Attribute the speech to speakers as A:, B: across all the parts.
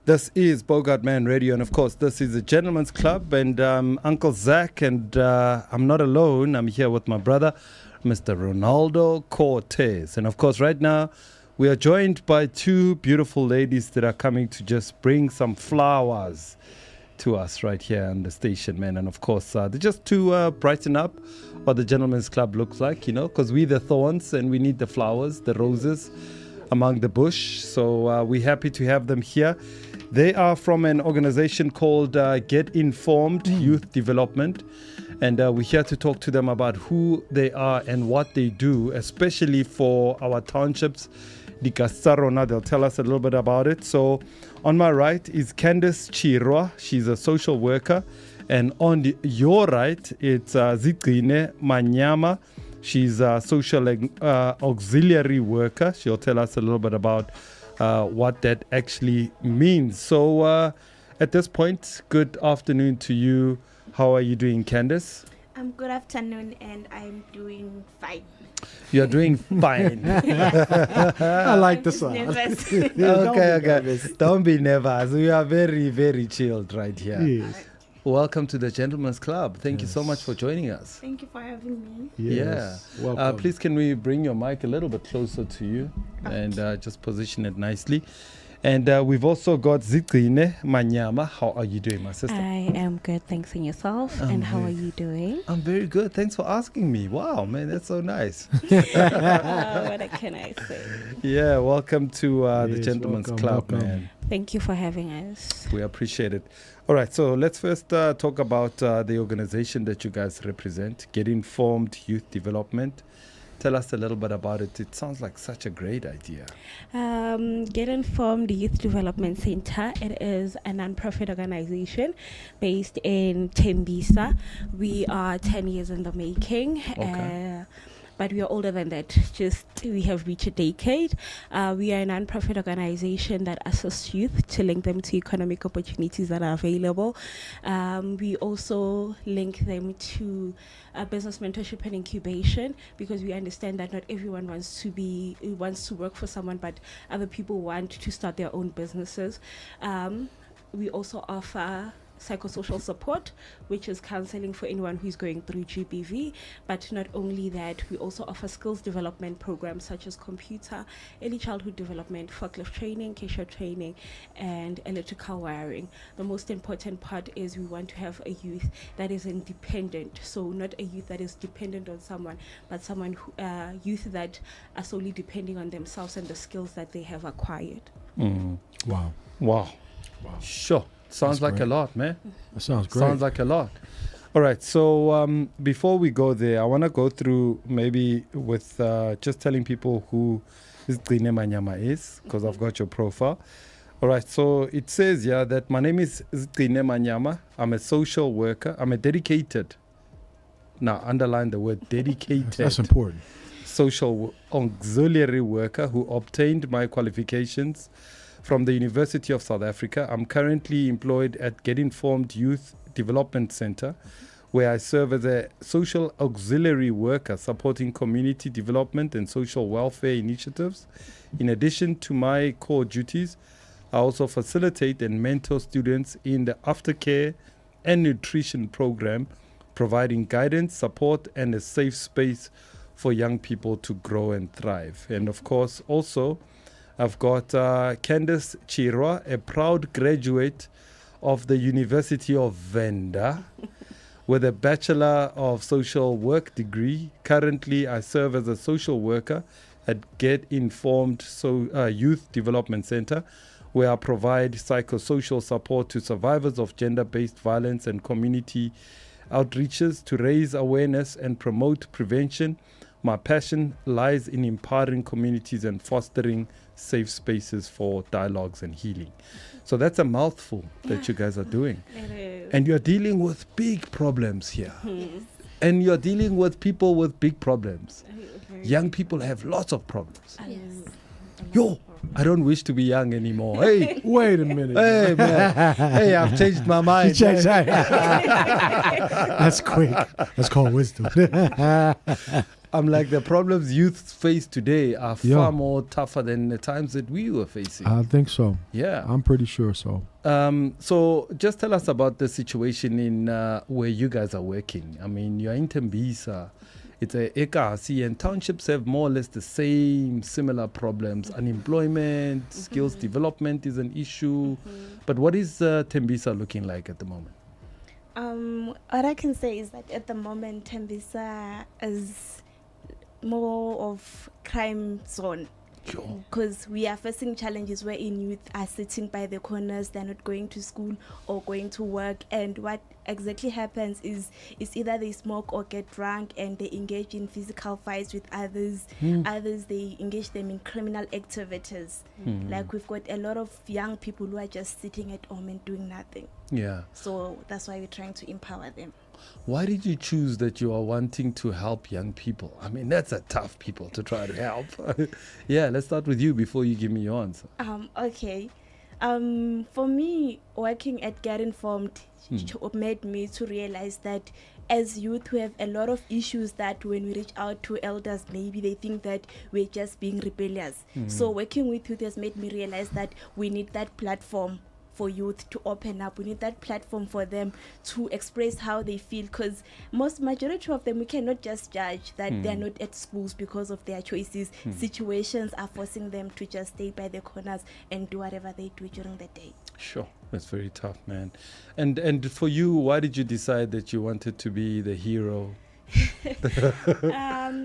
A: This is Bogart Man Radio, and of course, this is a gentleman's club, and Uncle Zach, and I'm not alone. I'm here with my brother, Mr. Ronaldo Cortez. And of course, right now, we are joined by two beautiful ladies that are coming to just bring some flowers to us right here on the station, man. And of course, they're just to brighten up what the gentleman's club looks like, you know, because we're the thorns and we need the flowers, the roses among the bush. So we're happy to have them here. They are from an organization called Get Informed Youth Development. And we're here to talk to them about who they are and what they do, especially for our townships. They'll tell us a little bit about it. So on my right is Candice Chirwa. She's a social worker. And on your right, it's Zigcine Manyama. She's a social auxiliary worker. She'll tell us a little bit about what that actually means. So at this point, good afternoon to you. How are you doing, Candice?
B: Good afternoon, and I'm doing fine.
A: You're doing fine.
C: I like the song.
A: Okay. Don't be nervous. We are very, very chilled right here.
C: Yes.
A: Welcome to the Gentleman's Club. Thank you so much for joining us.
B: Thank you for having me.
C: Yes.
A: Yeah.
C: Welcome.
A: Please, can we bring your mic a little bit closer to you and just position it nicely? And we've also got Zigcine Manyama. How are you doing, my sister?
D: I am good, thanks, and yourself. And how are you doing?
A: I'm very good. Thanks for asking me. Wow, man, that's so nice.
D: What can I say?
A: Yeah, welcome to the
C: Yes,
A: Gentleman's
C: welcome,
A: Club,
C: welcome.
A: man.
D: Thank you for having us.
A: We appreciate it. All right, so let's first talk about the organization that you guys represent, Get Informed Youth Development. Tell us a little bit about it. It sounds like such a great idea.
D: Get Informed Youth Development Center. It is a non-profit organization based in Tembisa. We are 10 years in the making.
A: Okay.
D: But we are older than that. We have reached a decade. We are a non-profit organization that assists youth to link them to economic opportunities that are available. We also link them to business mentorship and incubation, because we understand that not everyone wants to work for someone, but other people want to start their own businesses. We also offer psychosocial support, which is counseling for anyone who's going through GBV. But not only that, we also offer skills development programs such as computer, early childhood development, forklift training, cashier training, and electrical wiring. The most important part is we want to have a youth that is independent. So not a youth that is dependent on someone, but someone youth that are solely depending on themselves and the skills that they have acquired.
C: Wow.
A: Sure. Sounds
C: That's
A: like
C: great.
A: a lot, man.
C: That sounds great.
A: Sounds like a lot. All right, so before we go there, I want to go through maybe with just telling people who Zigcine Manyama is, because I've got your profile. All right, so it says here that my name is Zigcine Manyama. I'm a social worker. I'm a dedicated, now underline the word dedicated.
C: That's important.
A: Social auxiliary worker who obtained my qualifications from the University of South Africa. I'm currently employed at Get Informed Youth Development Center, where I serve as a social auxiliary worker supporting community development and social welfare initiatives. In addition to my core duties, I also facilitate and mentor students in the aftercare and nutrition program, providing guidance, support, and a safe space for young people to grow and thrive. And of course, also, I've got Candice Chirwa, a proud graduate of the University of Venda with a Bachelor of Social Work degree. Currently, I serve as a social worker at Get Informed Youth Development Center, where I provide psychosocial support to survivors of gender-based violence and community outreaches to raise awareness and promote prevention. My passion lies in empowering communities and fostering safe spaces for dialogues and healing. So that's a mouthful that you guys are doing.
D: It is.
A: And you're dealing with big problems here.
D: Yes.
A: And you're dealing with people with big problems. Young people have lots of problems. Yo, I don't wish to be young anymore. Hey,
C: Wait a minute.
A: hey, man. Hey, I've changed my
C: You
A: mind.
C: changed that. That's quick. That's called wisdom.
A: I'm like, the problems youth face today are
C: Yeah.
A: far more tougher than the times that we were facing.
C: I think so.
A: Yeah.
C: I'm pretty sure so.
A: So just tell us about the situation in where you guys are working. I mean, you're in Tembisa. It's a Ekasi, and townships have more or less the same similar problems. Unemployment, skills development is an issue. But what is Tembisa looking like at the moment?
B: What I can say is that at the moment, Tembisa is more of crime zone.
A: Sure.
B: Because we are facing challenges wherein youth are sitting by the corners, they're not going to school or going to work, and what exactly happens is either they smoke or get drunk and they engage in physical fights with others. Others, they engage them in criminal activities. Like, we've got a lot of young people who are just sitting at home and doing nothing.
A: Yeah.
B: So that's why we're trying to empower them.
A: Why did you choose that you are wanting to help young people? I mean, that's a tough people to try to help. Yeah, let's start with you before you give me your answer.
B: Okay. For me, working at Get Informed made me to realize that as youth, we have a lot of issues that when we reach out to elders, maybe they think that we're just being rebellious. So working with youth has made me realize that we need that platform for youth to open up. We need that platform for them to express how they feel, because majority of them, we cannot just judge that they're not at schools because of their choices. Situations are forcing them to just stay by the corners and do whatever they do during the day.
A: Sure. That's very tough, man. And for you, why did you decide that you wanted to be the hero?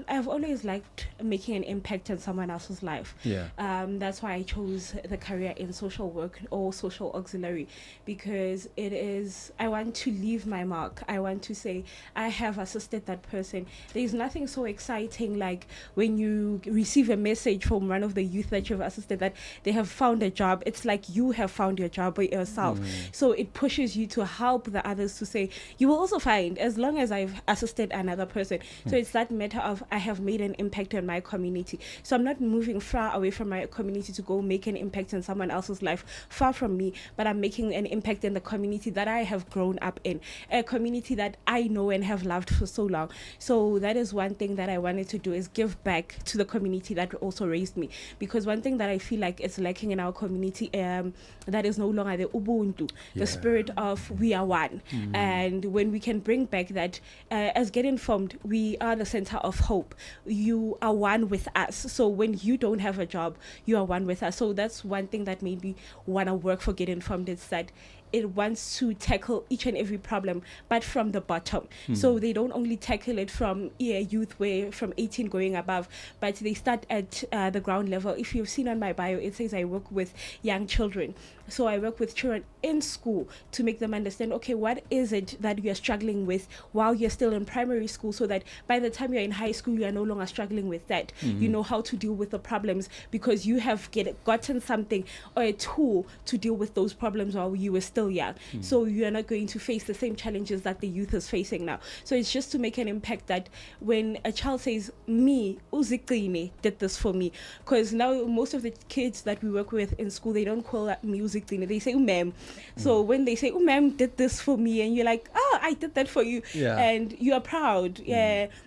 D: I've always liked making an impact on someone else's life.
A: Yeah.
D: That's why I chose the career in social work or social auxiliary, because I want to leave my mark. I want to say I have assisted that person. There's nothing so exciting like when you receive a message from one of the youth that you've assisted that they have found a job. It's like you have found your job by yourself. So it pushes you to help the others to say, you will also find, as long as I've assisted another person. So it's that matter of I have made an impact on my community. So I'm not moving far away from my community to go make an impact on someone else's life, far from me, but I'm making an impact in the community that I have grown up in, a community that I know and have loved for so long. So that is one thing that I wanted to do, is give back to the community that also raised me, because one thing that I feel like is lacking in our community, that is no longer the Ubuntu, the spirit of we are one. And when we can bring back that, as Get Informed, we are the center of hope. You are one with us. So when you don't have a job, you are one with us. So that's one thing that made me want to work for Get Informed, is that it wants to tackle each and every problem, but from the bottom. So they don't only tackle it from youth, where from 18 going above, but they start at the ground level. If you've seen on my bio, it says I work with young children. So I work with children in school to make them understand, okay, what is it that you're struggling with while you're still in primary school, so that by the time you're in high school, you are no longer struggling with that. You know how to deal with the problems because you have gotten something or a tool to deal with those problems while you were still young. So you are not going to face the same challenges that the youth is facing now. So it's just to make an impact that when a child says, me, Zigcine did this for me, because now most of the kids that we work with in school, they don't call that me Zigcine, they say ma'am. So when they say ma'am did this for me, and you're like, oh, I did that for you, and you are proud.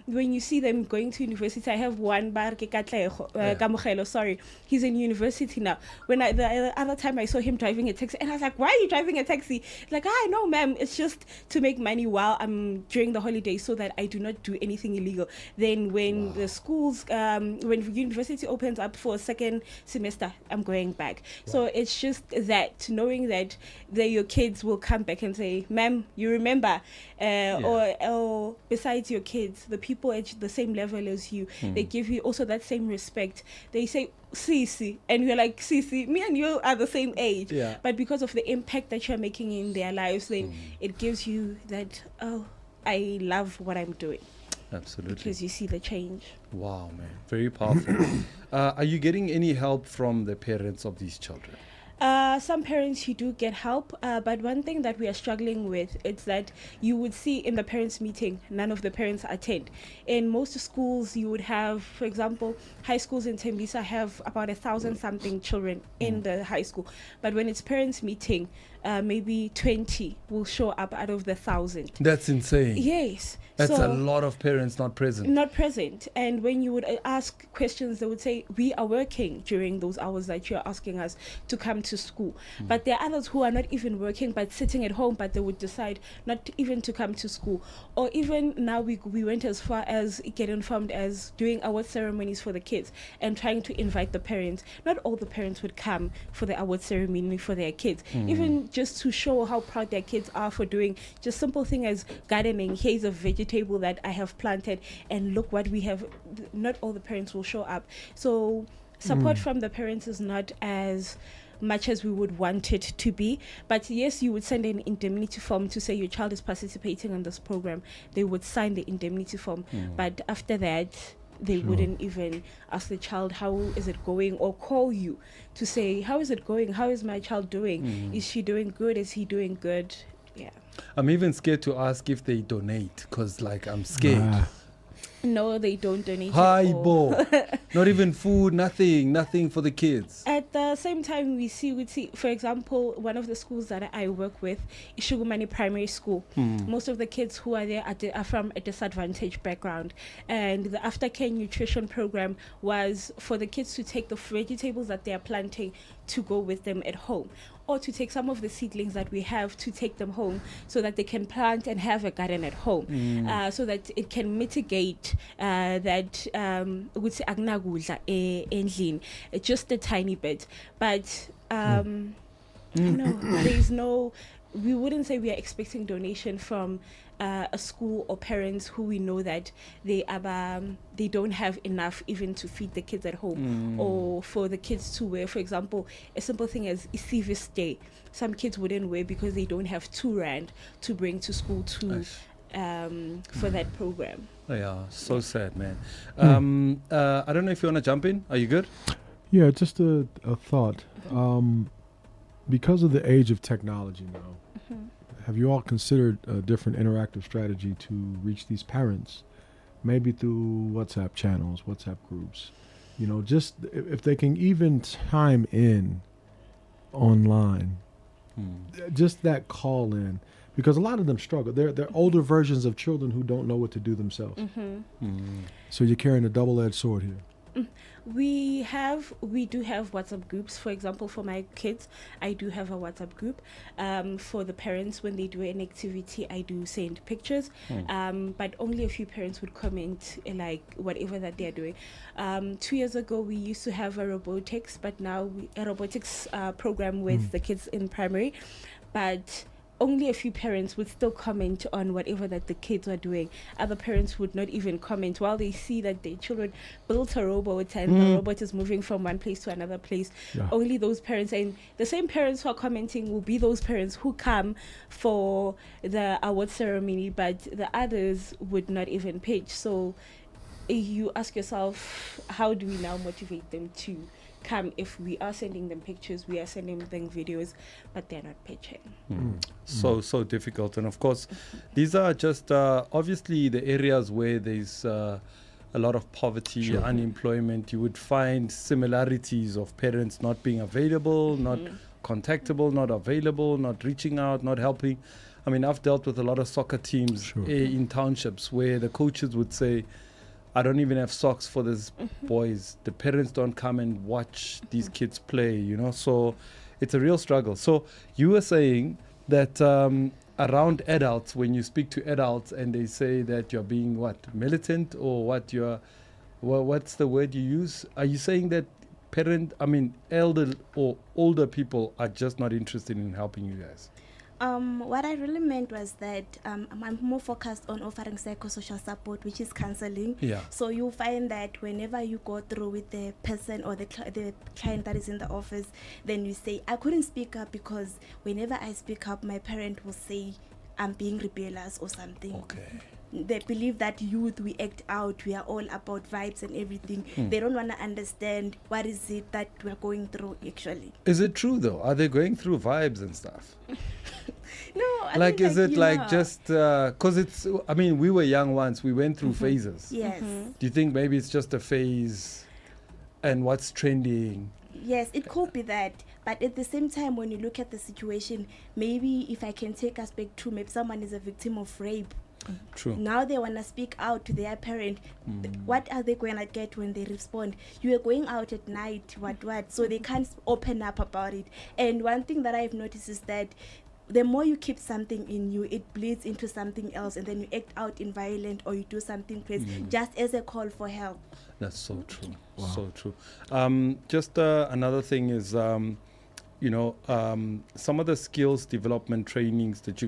D: When you see them going to university, I have one Kamogelo, sorry, he's in university now. When the other time I saw him driving a taxi, and I was like, why are you driving a taxi? Like, no ma'am, it's just to make money while I'm during the holidays, so that I do not do anything illegal. Then when the schools, when university opens up for a second semester, I'm going back. So it's just that, knowing that your kids will come back and say, ma'am, you remember, or besides your kids, the people at the same level as you, they give you also that same respect. They say Sisi, and you're like, Sisi, me and you are the same age, but because of the impact that you're making in their lives, then it gives you that, I love what I'm doing.
A: Absolutely.
D: Because you see the change.
A: Wow, man. Very powerful. Are you getting any help from the parents of these children?
D: Some parents, you do get help, but one thing that we are struggling with is that you would see in the parents meeting, none of the parents attend. In most schools, you would have, for example, high schools in Tembisa have about 1,000 something children in the high school, but when it's parents meeting, maybe 20 will show up out of the 1,000.
A: That's insane.
D: Yes.
A: That's a
D: So-
A: lot of parents not present.
D: Not present. And when you would ask questions, they would say, we are working during those hours that you're asking us to come to school. But there are others who are not even working but sitting at home, but they would decide not even to come to school. Or even now we went as far as get informed as doing award ceremonies for the kids and trying to invite the parents. Not all the parents would come for the award ceremony for their kids. Even just to show how proud their kids are for doing just simple thing as gardening. Here's a vegetable that I have planted and look what we have. Not all the parents will show up. So support from the parents is not as much as we would want it to be. But yes, you would send an indemnity form to say your child is participating in this program. They would sign the indemnity form. But after that, they wouldn't even ask the child how is it going, or call you to say how is it going, how is my child doing, is she doing good, is he doing good. Yeah.
A: I'm even scared to ask if they donate, because like I'm scared.
D: No, they don't donate.
A: Hi,
D: at all.
A: Bo. Not even food, nothing for the kids.
D: At the same time, we see, for example, one of the schools that I work with is Shugumani Primary School. Most of the kids who are there are from a disadvantaged background. And the aftercare nutrition program was for the kids to take the vegetables that they are planting to go with them at home, or to take some of the seedlings that we have to take them home so that they can plant and have a garden at home, so that it can mitigate that with endlini, just a tiny bit. But no, there's no, we wouldn't say we are expecting donation from a school or parents who we know that they don't have enough even to feed the kids at home, or for the kids to wear, for example, a simple thing as Isivis Day. Some kids wouldn't wear because they don't have R2 to bring to school to for that program.
A: Oh, yeah, so sad, man. I don't know if you want to jump in. Are you good?
C: Yeah, just a thought. Because of the age of technology now, have you all considered a different interactive strategy to reach these parents? Maybe through WhatsApp channels, WhatsApp groups. You know, just if they can even chime in online, just that call in. Because a lot of them struggle. They're older versions of children who don't know what to do themselves. So you're carrying a double-edged sword here.
D: We do have WhatsApp groups. For example, for my kids, I do have a WhatsApp group. For the parents, when they do an activity, I do send pictures. But only a few parents would comment, like whatever that they're doing. 2 years ago, we used to have a robotics, but now a robotics program with the kids in primary. But only a few parents would still comment on whatever that the kids are doing. Other parents would not even comment while they see that their children built a robot and the robot is moving from one place to another place.
C: Yeah.
D: Only those parents, and the same parents who are commenting will be those parents who come for the award ceremony, but the others would not even pitch. So you ask yourself, how do we now motivate them to come if we are sending them pictures, we are sending them videos, but they're not pitching?
A: So difficult. And of course, these are just obviously the areas where there's a lot of poverty, unemployment. You would find similarities of parents not being available, not contactable, not available, not reaching out, not helping. I mean, I've dealt with a lot of soccer teams in townships where the coaches would say, I don't even have socks for these boys. The parents don't come and watch these kids play, you know. So it's a real struggle. So you were saying that around adults, when you speak to adults and they say that you're being militant, or what's the word you use? Are you saying that elder or older people are just not interested in helping you guys?
B: What I really meant was that I'm more focused on offering psychosocial support, which is counseling.
A: Yeah.
B: So you'll find that whenever you go through with the person or the client that is in the office, then you say, I couldn't speak up because whenever I speak up, my parent will say I'm being rebellious or something.
A: Okay.
B: They believe that youth, we act out, we are all about vibes and everything. They don't want to understand what is it that we're going through actually.
A: Is it true though? Are they going through vibes and stuff?
B: No, I
A: Like,
B: think
A: is it
B: you
A: like
B: know.
A: just because it's, I mean, we were young once, we went through phases.
B: Yes.
A: Do you think maybe it's just a phase and what's trending?
B: Yes, it could be that. But at the same time, when you look at the situation, maybe if I can take us back to maybe someone is a victim of rape,
A: True.
B: Now they want to speak out to their parent. What are they going to get when they respond? You are going out at night, what? So they can't open up about it. And one thing that I've noticed is that the more you keep something in you, it bleeds into something else, and then you act out in violent or you do something crazy just as a call for help.
A: That's so true.
C: Wow.
A: So true. Just another thing is, some of the skills development trainings that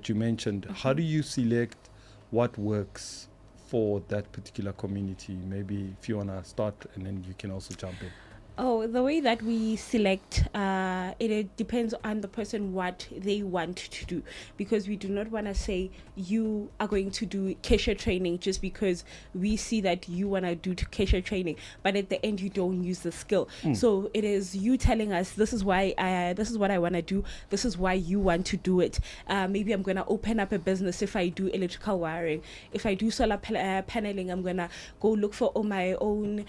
A: you mentioned, how do you select what works for that particular community? Maybe if you want to start, and then you can also jump in.
D: Oh, the way that we select, it depends on the person what they want to do, because we do not want to say you are going to do cashier training just because we see that you want to do cashier training, but at the end you don't use the skill. So it is you telling us, this is why this is what I want to do, this is why you want to do it. Maybe I'm going to open up a business if I do electrical wiring. If I do solar paneling, I'm going to go look for all my own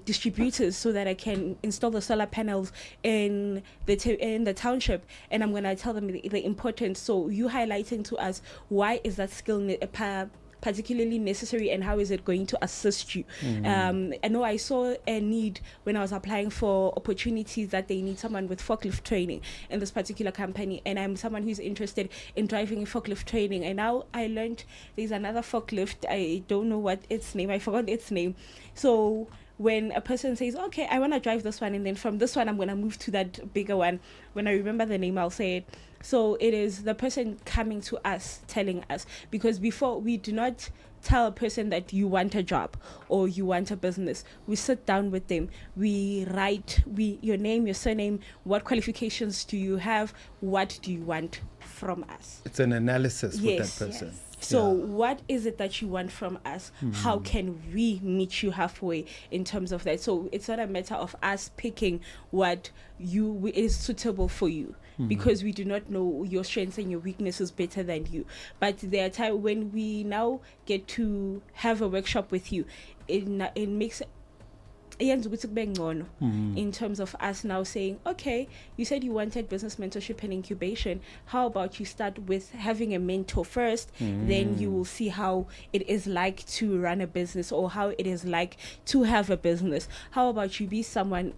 D: distributors so that I can install the solar panels in the township, and I'm going to tell them the importance. So you highlighting to us, why is that skill particularly necessary, and how is it going to assist you? I know I saw a need when I was applying for opportunities that they need someone with forklift training in this particular company, and I'm someone who's interested in driving forklift training. And now I learned there's another forklift, I don't know what its name, I forgot its name. So when a person says, okay, I want to drive this one, and then from this one I'm going to move to that bigger one, when I remember the name I'll say it. So it is the person coming to us, telling us, because before we do not tell a person that you want a job or you want a business. We sit down with them, we write your name, your surname, what qualifications do you have, what do you want from us.
A: It's an analysis with
D: Yes,
A: that person.
B: yes.
D: So what is it that you want from us? How can we meet you halfway in terms of that? So it's not a matter of us picking what is suitable for you, because we do not know your strengths and your weaknesses better than you. But there are times when we now get to have a workshop with you, it makes in terms of us now saying, okay, you said you wanted business mentorship and incubation. How about you start with having a mentor first, then you will see how it is like to run a business, or how it is like to have a business. How about you be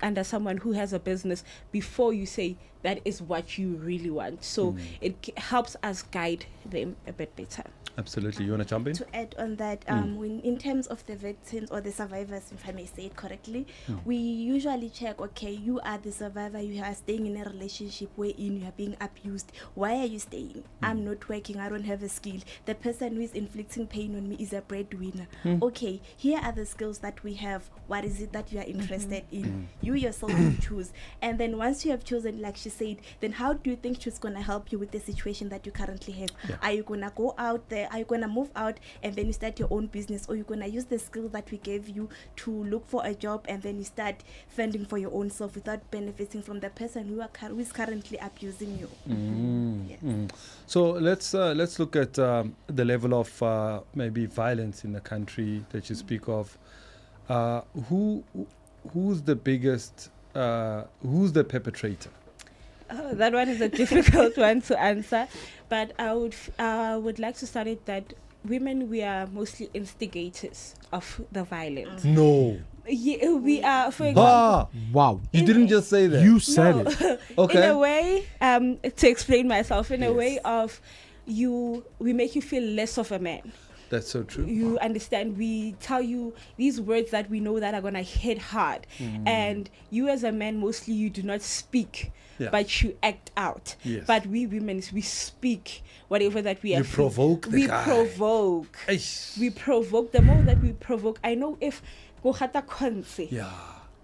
D: under someone who has a business before you say that is what you really want. So it helps us guide them a bit better.
A: Absolutely. You want to jump in?
B: To add on that, when in terms of the victims or the survivors, if I may say it correctly, we usually check, okay, you are the survivor, you are staying in a relationship wherein you are being abused. Why are you staying? I'm not working, I don't have a skill. The person who is inflicting pain on me is a breadwinner. Okay, here are the skills that we have. What is it that you are interested in? You yourself will choose. And then once you have chosen, like she said, then how do you think she's going to help you with the situation that you currently have? Are you going to go out there? Are you going to move out and then you start your own business, or you're going to use the skill that we gave you to look for a job and then you start fending for your own self without benefiting from the person who is currently abusing you? Yes.
A: So let's look at the level of maybe violence in the country that you speak of. Who's the biggest? Who's the perpetrator?
D: Oh, that one is a difficult one to answer, but I would like to start it that women, we are mostly instigators of the violence.
A: No.
D: Yeah, we are, for example.
C: Wow.
A: You didn't just say that.
C: You said it.
A: Okay.
D: In a way, to explain myself, in a way of we make you feel less of a man.
A: That's so true.
D: You understand, we tell you these words that we know that are going to hit hard. And you as a man, mostly you do not speak, but you act out.
A: Yes.
D: But we women, we speak whatever that we are.
A: You provoke the guy.
D: Provoke.
A: Eish.
D: We provoke. The more that we provoke, I know if Gohata Konse.
A: Yeah.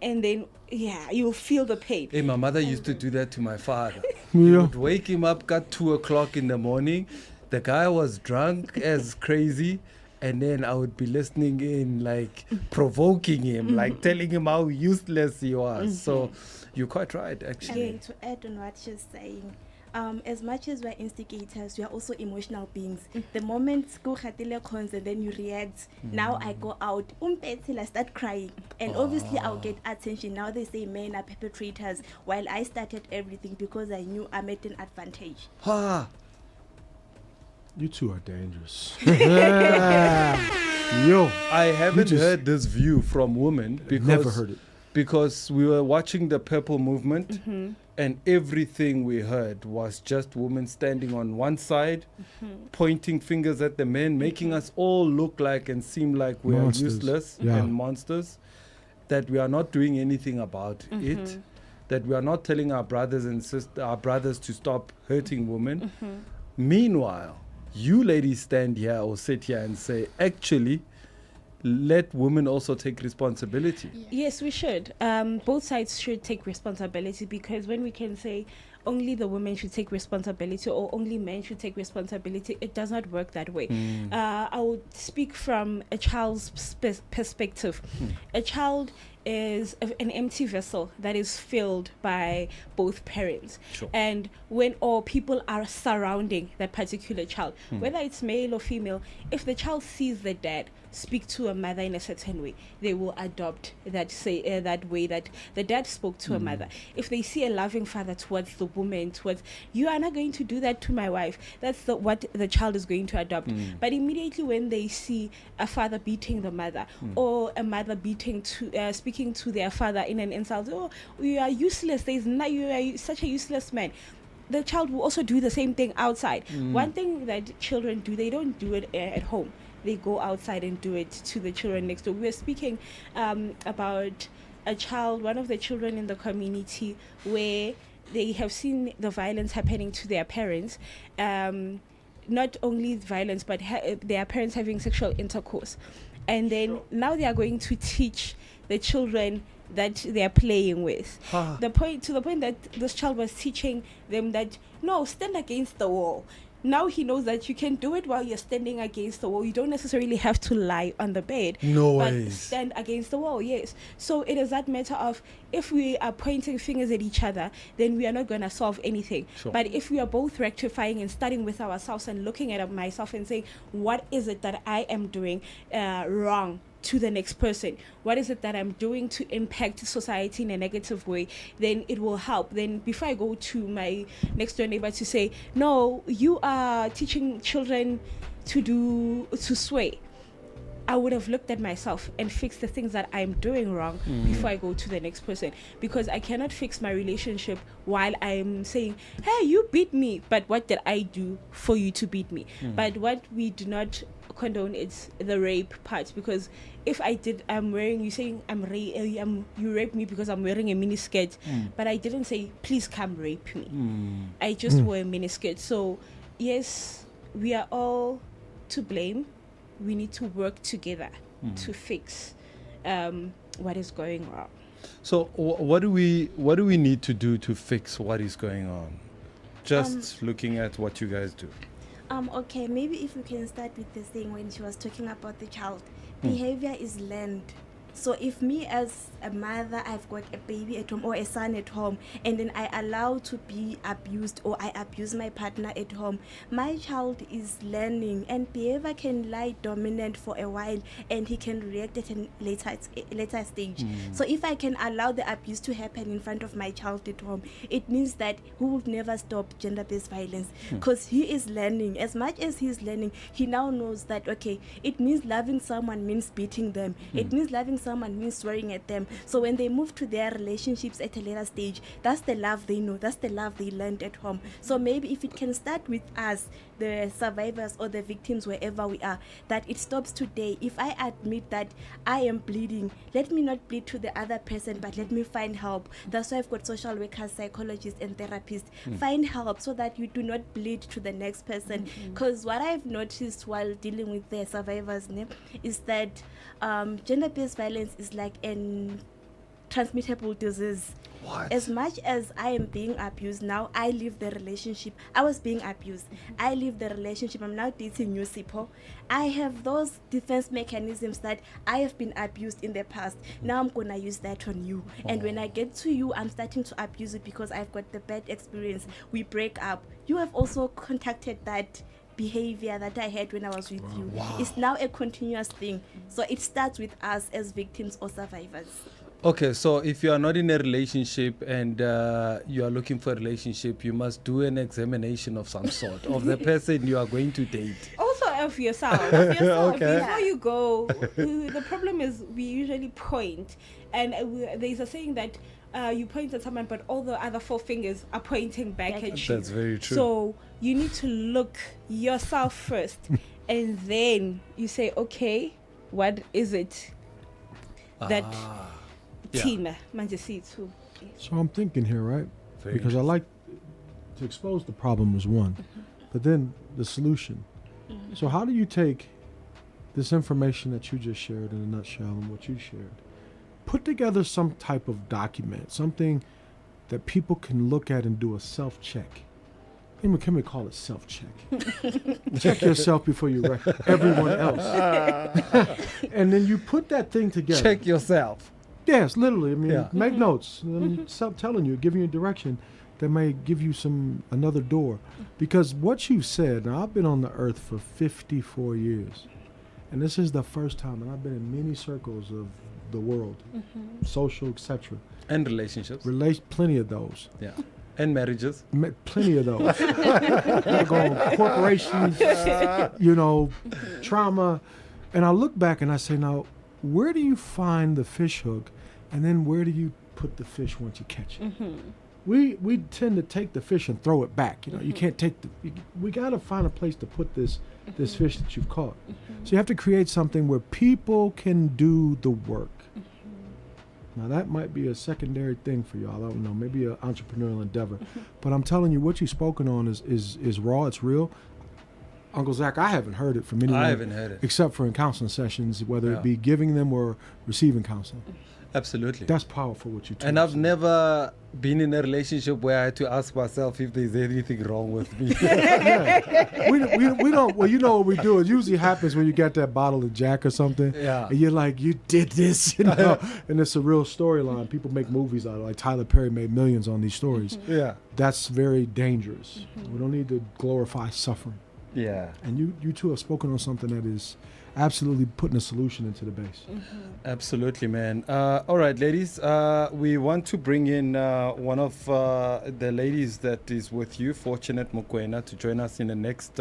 D: And then, you'll feel the pain.
A: Hey, my mother used to do that to my father. You would wake him up at 2:00 in the morning. The guy was drunk as crazy, and then I would be listening in, like provoking him, like telling him how useless he was. So you're quite right, actually.
B: And to add on what she's saying, as much as we're instigators, we are also emotional beings. The moment go khatile cons and then you react, now I go out, I start crying, and obviously I'll get attention. Now they say men are perpetrators, while I started everything because I knew I'm at an advantage.
C: You two are dangerous. Yo,
A: I haven't
C: just-
A: heard this view from women because
C: never heard it.
A: because we were watching the Purple Movement, and everything we heard was just women standing on one side, pointing fingers at the men, making us all look like and seem like we
C: Monsters.
A: are useless
C: Yeah.
A: and monsters, that we are not doing anything about it, that we are not telling our brothers and our brothers to stop hurting women. Meanwhile, you ladies stand here or sit here and say, actually, let women also take responsibility.
D: Yes, we should. Both sides should take responsibility, because when we can say only the women should take responsibility or only men should take responsibility, it does not work that way. I would speak from a child's perspective. A child is an empty vessel that is filled by both parents.
A: Sure.
D: And when all people are surrounding that particular child, whether it's male or female, if the child sees the dad speak to a mother in a certain way, they will adopt that that way that the dad spoke to a mother. If they see a loving father towards the woman, towards, you are not going to do that to my wife, that's what the child is going to adopt. But immediately when they see a father beating the mother, or a mother beating speaking to their father in an insult, oh, you are useless, you are such a useless man, the child will also do the same thing outside. One thing that children do, they don't do it at home. They go outside and do it to the children next door. We were speaking about a child, one of the children in the community, where they have seen the violence happening to their parents. Not only violence, but their parents having sexual intercourse. And then now they are going to teach the children that they are playing with. To the point that this child was teaching them that, no, stand against the wall. Now he knows that you can do it while you're standing against the wall. You don't necessarily have to lie on the bed.
A: No
D: but
A: ways.
D: stand against the wall, yes. So it is that matter of, if we are pointing fingers at each other, then we are not going to solve anything.
A: Sure.
D: But if we are both rectifying and starting with ourselves and looking at myself and saying, what is it that I am doing wrong to the next person? What is it that I'm doing to impact society in a negative way? Then it will help. Then before I go to my next door neighbor to say, no, you are teaching children to sway, I would have looked at myself and fixed the things that I'm doing wrong before I go to the next person. Because I cannot fix my relationship while I'm saying, hey, you beat me, but what did I do for you to beat me? But what we do not condone is the rape part, because if I did, you saying you raped me because I'm wearing a mini skirt, but I didn't say, please come rape me. I just wore a mini skirt. So yes, we are all to blame. We need to work together to fix what is going wrong.
A: So what do we need to do to fix what is going on? Just looking at what you guys do.
B: Okay, maybe if we can start with the thing when she was talking about the child. Behavior is learned. So if me as a mother, I've got a baby at home or a son at home, and then I allow to be abused, or I abuse my partner at home, my child is learning, and behavior can lie dominant for a while and he can react at a later stage. So if I can allow the abuse to happen in front of my child at home, it means that he will never stop gender-based violence, because he is learning. As much as he's learning, he now knows that, okay, it means loving someone means beating them. It means loving someone means swearing at them. So when they move to their relationships at a later stage, that's the love they know, that's the love they learned at home. So maybe if it can start with us, the survivors or the victims, wherever we are, that it stops today. If I admit that I am bleeding, let me not bleed to the other person, but let me find help. That's why I've got social workers, psychologists and therapists. Find help so that you do not bleed to the next person. Because what I've noticed while dealing with the survivors is that gender-based violence is like an transmittable disease.
A: What?
B: As much as I am being abused now, I leave the relationship. I was being abused. I leave the relationship. I'm now dating you, Sipho. I have those defense mechanisms that I have been abused in the past. Now I'm gonna use that on you. And when I get to you, I'm starting to abuse it because I've got the bad experience. We break up. You have also contacted that behavior that I had when I was with you. It's now a continuous thing. So it starts with us as victims or survivors.
A: Okay, so if you are not in a relationship and you are looking for a relationship, you must do an examination of some sort of the person you are going to date.
D: Also of yourself.
A: Okay.
D: Before you go, the problem is we usually point, and there's a saying that you point at someone, but all the other 4 fingers are pointing back at you.
A: That's very true.
D: So you need to look yourself first, and then you say, okay, what is it that Tina manje sithu?
C: So I'm thinking here, right?
A: Very
C: Because I like to expose the problem was one, but then the solution. So how do you take this information that you just shared in a nutshell and what you shared, put together some type of document, something that people can look at and do a self-check? Can we call it self-check? Check yourself before you wreck everyone else. And then you put that thing together.
A: Check yourself.
C: Yes, literally. I mean, make
D: Mm-hmm.
C: notes. And stop telling you, giving you direction that may give you another door. Because what you've said, now I've been on the earth for 54 years. And this is the first time, and I've been in many circles of the world, social, etc.
A: And relationships.
C: Plenty of those.
A: Yeah. And marriages.
C: Plenty of those. Corporations, trauma. And I look back and I say, now, where do you find the fish hook? And then where do you put the fish once you catch it? We tend to take the fish and throw it back. You can't take we got to find a place to put this fish that you've caught. So you have to create something where people can do the work. Now that might be a secondary thing for y'all. I don't know, maybe an entrepreneurial endeavor. But I'm telling you, what you've spoken on is raw. It's real. Uncle Zach, I haven't heard it from anyone.
A: I haven't heard it.
C: Except for in counseling sessions, whether
A: Yeah.
C: it be giving them or receiving counseling.
A: Absolutely.
C: That's powerful what you told
A: And
C: us.
A: I've never been in a relationship where I had to ask myself if there's anything wrong with me.
C: we don't. Well, you know what we do. It usually happens when you get that bottle of Jack or something.
A: Yeah.
C: And you're like, you did this, and it's a real storyline. People make movies out of it. Like Tyler Perry made millions on these stories.
A: Yeah.
C: That's very dangerous. We don't need to glorify suffering.
A: Yeah.
C: And you two have spoken on something that is absolutely putting a solution into the base.
A: Absolutely, man. All right, ladies. We want to bring in one of the ladies that is with you, Fortunate Mokoena, to join us in the next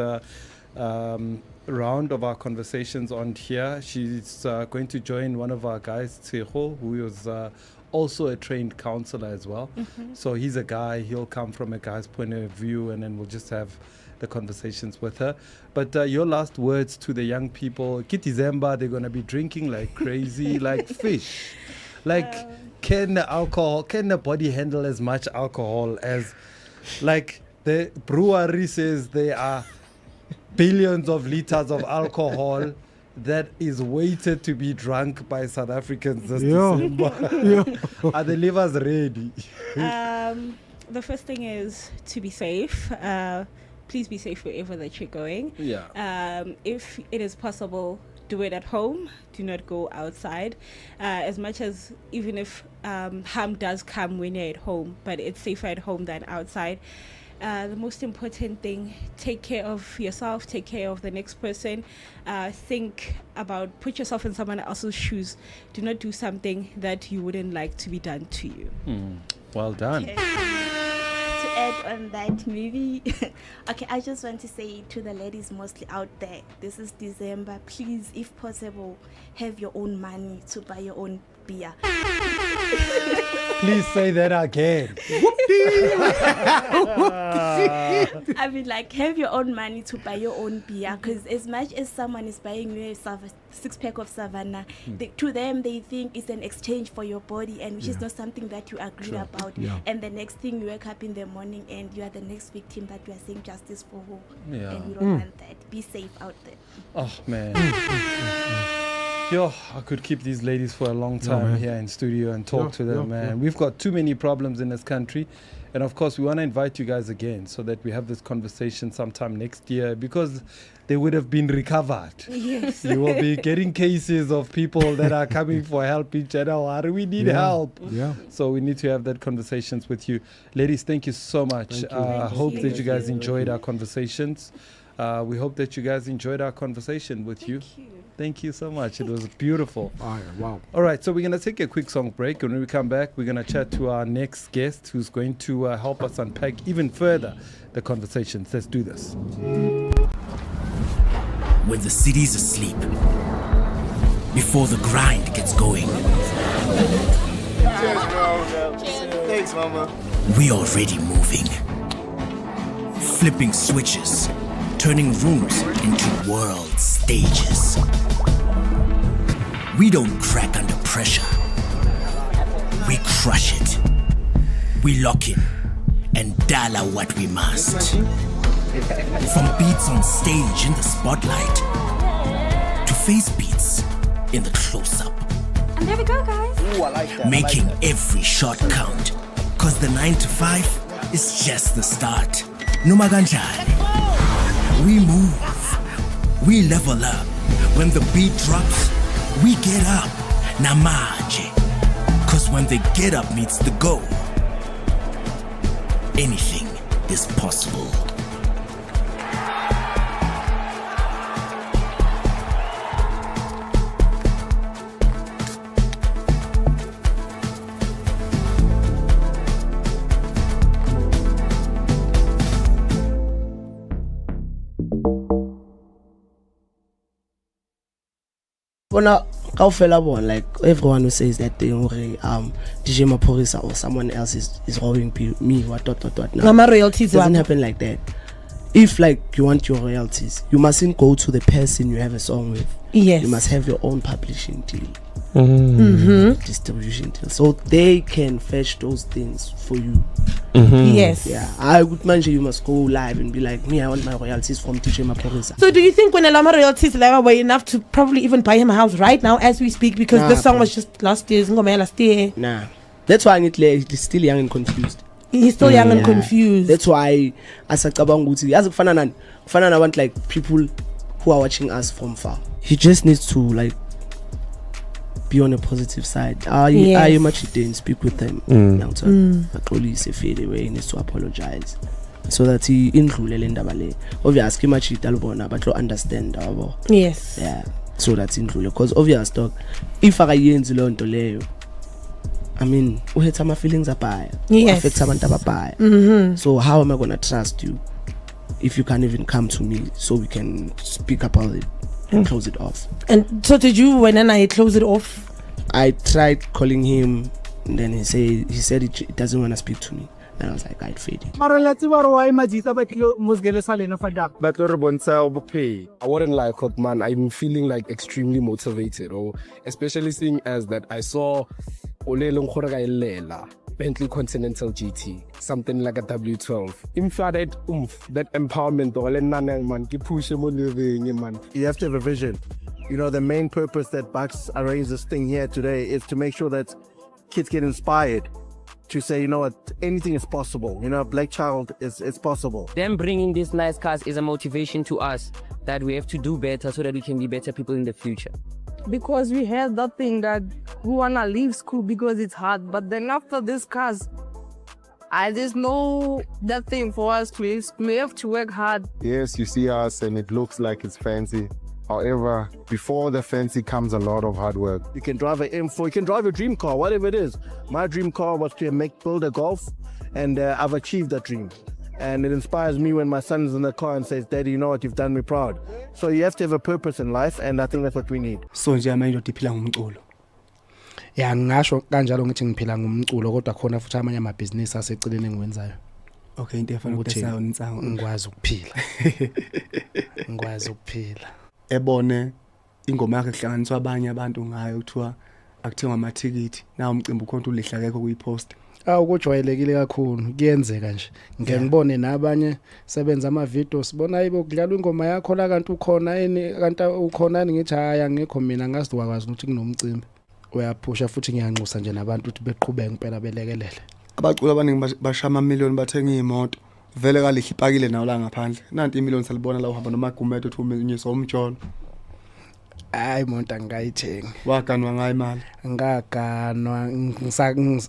A: round of our conversations on here. She's going to join one of our guys, Chirwa, who is also a trained counselor as well. So he's a guy. He'll come from a guy's point of view, and then we'll just have the conversations with her. But your last words to the young people. Kitizemba, they're going to be drinking like crazy, like fish. Like, can the body handle as much alcohol as, like, the brewery says there are billions of liters of alcohol that is waited to be drunk by South Africans this December. Are the livers ready?
D: The first thing is to be safe. Please be safe wherever that you're going.
A: Yeah.
D: If it is possible, do it at home. Do not go outside. As much as even if harm does come when you're at home, but it's safer at home than outside. The most important thing, take care of yourself, take care of the next person. Think about, put yourself in someone else's shoes. Do not do something that you wouldn't like to be done to you.
A: Well done.
B: Okay. To add on that, maybe okay, I just want to say to the ladies mostly out there, this is December, please, if possible, have your own money to buy your own beer.
A: Please say that again.
B: I mean, like, have your own money to buy your own beer, because as much as someone is buying you a 6-pack of Savannah, to them they think it's an exchange for your body, and which is not something that you agreed about. And the next thing you wake up in the morning and you are the next victim that you are saying justice for who, and you don't want that. Be safe out there.
A: Oh man. Yo, I could keep these ladies for a long time here in studio and talk to them, man. We've got too many problems in this country. And of course, we want to invite you guys again so that we have this conversation sometime next year, because they would have been recovered.
D: Yes.
A: You will be getting cases of people that are coming for help each other. We need help.
C: Yeah.
A: So we need to have that conversations with you. Ladies, thank you so much. I hope that you guys enjoyed our conversations. We hope that you guys enjoyed our conversation with you.
D: Thank you.
A: Thank you so much. It was beautiful.
C: Wow.
A: All right, so we're going to take a quick song break. And when we come back, we're going to chat to our next guest who's going to help us unpack even further the conversations. Let's do this.
E: When the city's asleep, before the grind gets going.
F: Cheers, bro. Thanks, mama.
E: We already moving. Flipping switches, turning rooms into world stages. We don't crack under pressure. We crush it. We lock in and dial out what we must. From beats on stage in the spotlight to face beats in the close-up.
G: And there we go, guys.
F: Ooh, I like that.
E: Making every shot count. Cause the 9 to 5 is just the start. Noma kanjani. We move. We level up. When the beat drops, we get up. Namaje. Cause when the get up meets the go, anything is possible.
H: Like everyone who says that thing, DJ Maporisa or someone else is robbing me, what. No,
G: My royalties
H: doesn't happen like that. If like you want your royalties, you mustn't go to the person you have a song with.
G: Yes.
H: You must have your own publishing deal, distribution deal, so they can fetch those things for you.
G: Yes.
H: Yeah, I would mention you must go live and be like, me, I want my royalties from DJ Maporisa.
G: So do you think when Alama royalties were enough to probably even buy him a house right now as we speak, because
H: Nah,
G: this song
H: bro.
G: was just last year?
H: Nah, that's why he's still young and confused.
G: He's still young and
H: Yeah.
G: confused.
H: That's why as I want like people who are watching us from far. He just needs to like be on a positive side. Are you much didn't speak with them? Police if he needs to apologize so that he indlulele indaba le. Obviously much italbona but understand abo.
G: Yes.
H: Yeah. So that's indlule because obvious dog if akayenzi lo nto leyo, I mean, uhetha my feelings abaya.
G: Yes.
H: Affect abantu ababaya. So how am I gonna trust you if you can't even come to me so we can speak about it and close it off?
G: And so did you when I close it off?
H: I tried calling him and then he said he doesn't want to speak to me. And I was like, I'd fade it.
I: I wouldn't lie, cause man, I'm feeling like extremely motivated, or especially seeing as that I saw Bentley Continental GT, something like a W12. That empowerment man.
F: You have to have a vision. You know, the main purpose that Bucks arranged this thing here today is to make sure that kids get inspired to say, you know what, anything is possible. You know, Black Child is possible.
J: Them bringing these nice cars is a motivation to us that we have to do better so that we can be better people in the future.
K: Because we had that thing that we wanna leave school because it's hard, but then after this cars, there's no that thing for us to we have to work hard.
L: Yes, you see us and it looks like it's fancy. However, before the fancy comes a lot of hard work.
F: You can drive an M4, you can drive your dream car, whatever it is. My dream car was to build a Golf, and I've achieved that dream. And it inspires me when my son is in the car and says, Daddy, you know what, you've done me proud. So you have to have a purpose in life, and I think that's what we need.
M: So nje manje ndiphila ngumculo. Ya ngisho kanjalo ngithi ngiphila ngumculo kodwa khona futhi amanye amabhizinisi aseceleni engiwenzayo.
N: Okay, into efana ukutesa unsango
M: ngikwazi ukuphila. Ngikwazi ukuphila.
N: Ebone ingoma yakhe kuhlanganiswa abanye abantu ngayo kuthiwa akuthengwa amathikithi nawo umcimbi ukhonto ulihla akekho kuyipost.
M: Ukujwayelekile kakhulu kuyenzeka nje ngeke ngibone nabanye sebenza ama videos sibona ayibo kudlala ingoma yakho la kanti ukhona kanti ukhona ngithi haya ngekho mina ngazi wakwazi ukuthi kunomcimbi uyaphusha futhi ngiyanxusa nje nabantu ukuthi beqhubeke impela belekelele.
N: Abacula abaningi bashama amamiliyoni bathenga imoto vele kalihle ipakile nawo la ngaphandle nanti imiliyoni salibona la uhamba nomagumeto uthi umenyisa umtsholo.
M: Hayi monta ngayithenga.
N: Waganwa ngayo imali.
M: Ngaganwa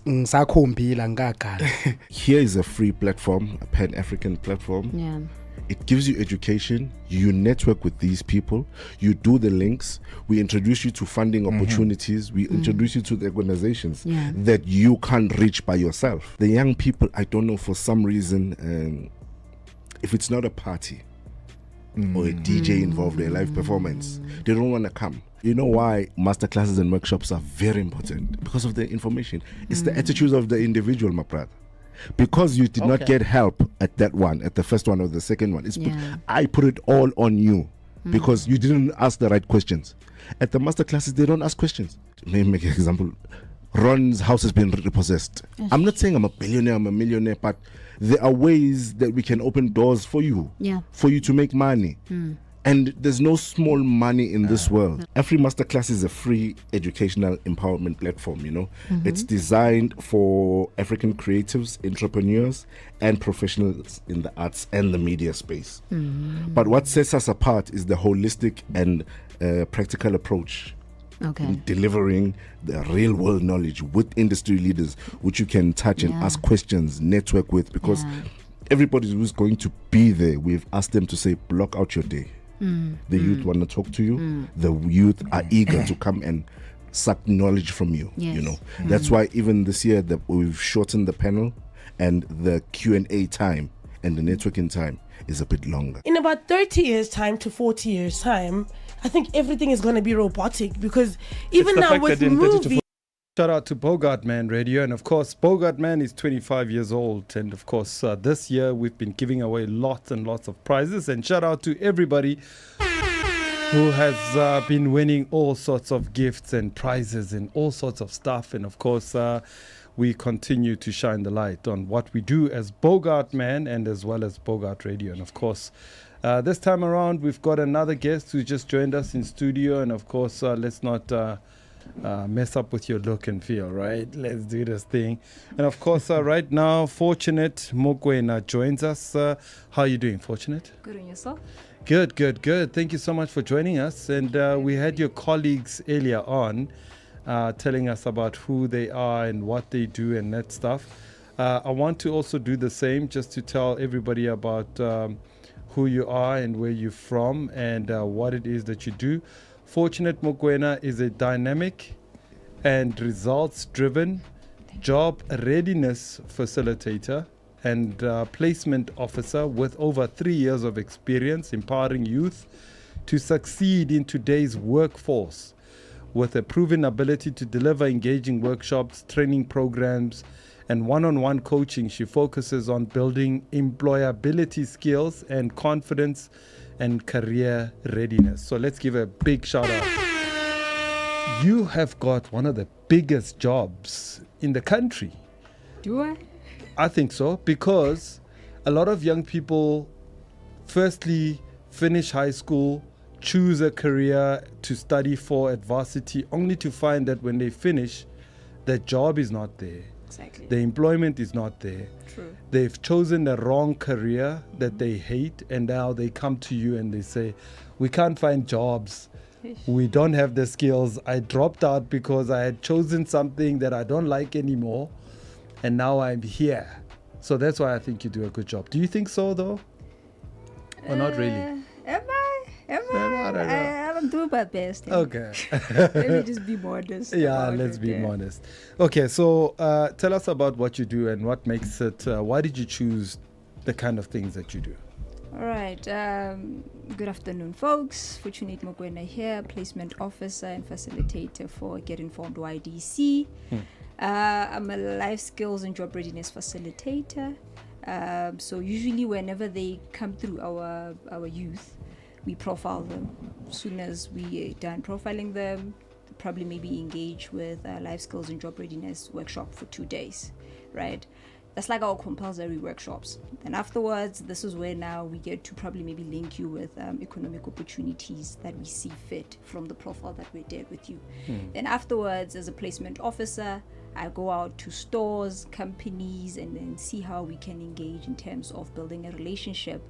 M: ngisakhombila ngagana.
O: Here is a free platform, a pan-African platform.
P: Yeah.
O: It gives you education. You network with these people. You do the links. We introduce you to funding opportunities. We introduce you to the organizations that you can't reach by yourself. The young people, I don't know, for some reason, if it's not a party or a DJ involved in a live performance, they don't want to come. You know why masterclasses and workshops are very important? Because of the information. It's the attitudes of the individual, my brother. Because you did not get help at that one, at the first one or the second one. I put it all on you because you didn't ask the right questions. At the masterclasses, they don't ask questions. Let me make an example. Ron's house has been repossessed. I'm not saying I'm a billionaire, I'm a millionaire, but there are ways that we can open doors for you, for you to make money. And there's no small money in this world. Every masterclass is a free educational empowerment platform, you know. It's designed for African creatives, entrepreneurs, and professionals in the arts and the media space. But what sets us apart is the holistic and practical approach in delivering the real world knowledge with industry leaders, which you can touch and ask questions, network with, because everybody who's going to be there, we've asked them to say, block out your day. The youth want to talk to you. The youth are eager to come and suck knowledge from you. You know, that's why even this year we've shortened the panel, and the Q&A time and the networking time is a bit longer.
G: In about 30 years time to 40 years time, I think everything is going to be robotic, because even now with movies.
A: Shout out to Bogart Man Radio. And of course, Bogart Man is 25 years old. And of course, this year we've been giving away lots and lots of prizes. And shout out to everybody who has been winning all sorts of gifts and prizes and all sorts of stuff. And of course, we continue to shine the light on what we do as Bogart Man and as well as Bogart Radio. And of course, this time around, we've got another guest who just joined us in studio. And of course, let's not mess up with your look and feel, right? Let's do this thing. And of course, right now, Fortunate Mokoena joins us. How are you doing, Fortunate?
P: Good, and yourself?
A: Good. Thank you so much for joining us. And we had your colleagues earlier on telling us about who they are and what they do and that stuff. I want to also do the same, just to tell everybody about who you are and where you're from and what it is that you do. Fortunate Mokoena is a dynamic and results-driven job readiness facilitator and placement officer with over 3 years of experience empowering youth to succeed in today's workforce. With a proven ability to deliver engaging workshops, training programs, and one-on-one coaching, she focuses on building employability skills and confidence and career readiness. So let's give a big shout out. You have got one of the biggest jobs in the country.
P: Do I?
A: I think so, because a lot of young people firstly finish high school, choose a career to study for at varsity, only to find that when they finish, their job is not there.
P: Exactly.
A: The employment is not there.
P: True.
A: They've chosen the wrong career that they hate, and now they come to you and they say, we can't find jobs. We don't have the skills. I dropped out because I had chosen something that I don't like anymore, and now I'm here. So that's why I think you do a good job. Do you think so, though? Or not really?
P: Am I? I'm doing my best.
A: Okay.
P: Let me just be modest.
A: Yeah, let's be modest. Okay, so tell us about what you do and what makes it, why did you choose the kind of things that you do?
P: All right. Good afternoon, folks. Fortunate Mokoena here, placement officer and facilitator for Get Informed YDC. I'm a life skills and job readiness facilitator. So usually whenever they come through our youth, we profile them. As soon as we done profiling them, probably maybe engage with a life skills and job readiness workshop for 2 days, right? That's like our compulsory workshops. Then afterwards, this is where now we get to probably maybe link you with economic opportunities that we see fit from the profile that we did with you. Then afterwards, as a placement officer, I go out to stores, companies, and then see how we can engage in terms of building a relationship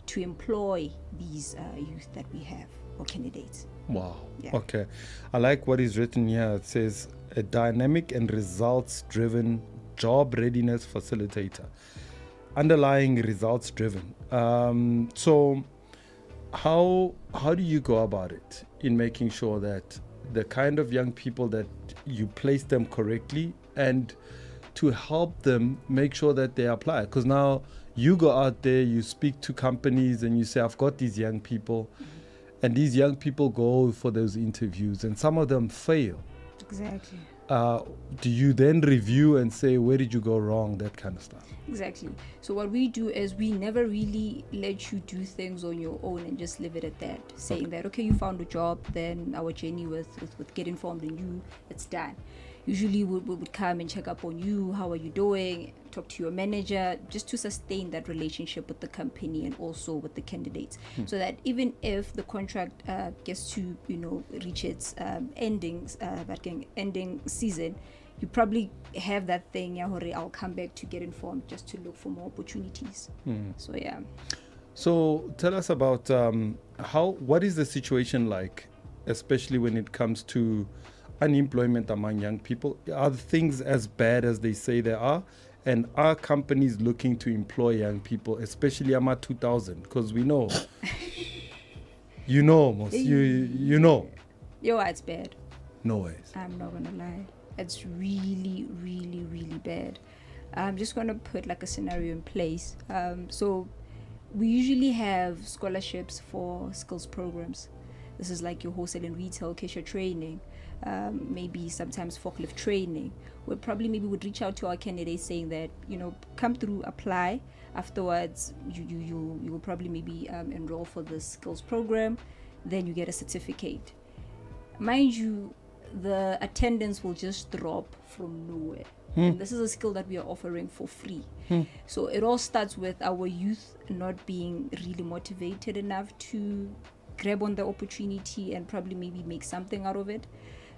P: to employ these youth that we have, or candidates.
A: Wow.
P: Yeah.
A: Okay. I like what is written here. It says a dynamic and results-driven job readiness facilitator. underlying results driven. So how do you go about it in making sure that the kind of young people that you place them correctly and to help them make sure that they apply? Because now you go out there, you speak to companies and you say, I've got these young people, and these young people go for those interviews and some of them fail.
P: Exactly.
A: Do you then review and say, where did you go wrong, that kind of stuff?
P: Exactly. So what we do is we never really let you do things on your own and just leave it at that, saying that, okay, you found a job, then our journey with Get Informed and you, it's done. Usually we would come and check up on you, how are you doing, talk to your manager, just to sustain that relationship with the company and also with the candidates. So that even if the contract gets to, reach its ending season, you probably have that thing, I'll come back to Get Informed just to look for more opportunities. So yeah.
A: So tell us about what is the situation like, especially when it comes to unemployment among young people? Are things as bad as they say they are? And are companies looking to employ young people, especially AMA 2000? Because we know, you know.
P: Yo, it's bad.
A: No ways.
P: I'm not gonna lie. It's really, really, really bad. I'm just gonna put like a scenario in place. So we usually have scholarships for skills programs. This is like your wholesale and retail, cashier training, maybe sometimes forklift training. We probably would reach out to our candidates saying that, come through, apply. Afterwards, you will probably enroll for the skills program. Then you get a certificate. Mind you, the attendance will just drop from nowhere. And this is a skill that we are offering for free. So it all starts with our youth not being really motivated enough to grab on the opportunity and probably maybe make something out of it.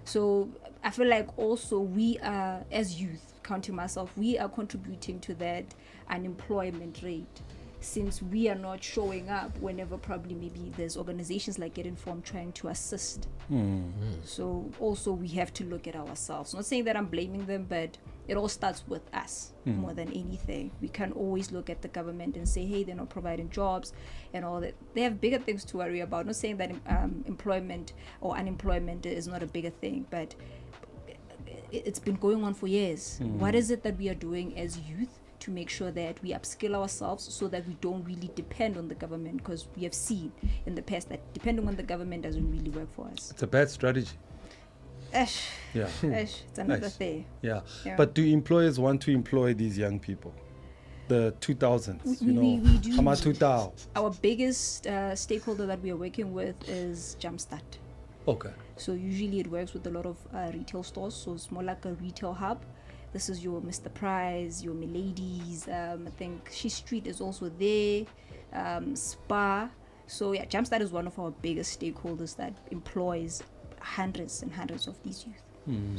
P: So I feel like also we are, as youth, counting myself, we are contributing to that unemployment rate, since we are not showing up whenever probably maybe there's organizations like Get Informed trying to assist. So also we have to look at ourselves. Not saying that I'm blaming them, but it all starts with us more than anything. We can't always look at the government and say, hey, they're not providing jobs and all that. They have bigger things to worry about. Not saying that employment or unemployment is not a bigger thing, but it's been going on for years. What is it that we are doing as youth to make sure that we upskill ourselves so that we don't really depend on the government? Because we have seen in the past that depending on the government doesn't really work for us.
A: It's a bad strategy. Yeah.
P: It's another thing.
A: Yeah. But do employers want to employ these young people? The 2000s,
P: we do.
A: AMA 2000.
P: Our biggest stakeholder that we are working with is Jumpstart.
A: Okay.
P: So usually it works with a lot of retail stores. So it's more like a retail hub. This is your Mr. Price, your Miladies. I think She Street is also there. Spa. So yeah, Jumpstart is one of our biggest stakeholders that employs hundreds and hundreds of these youth.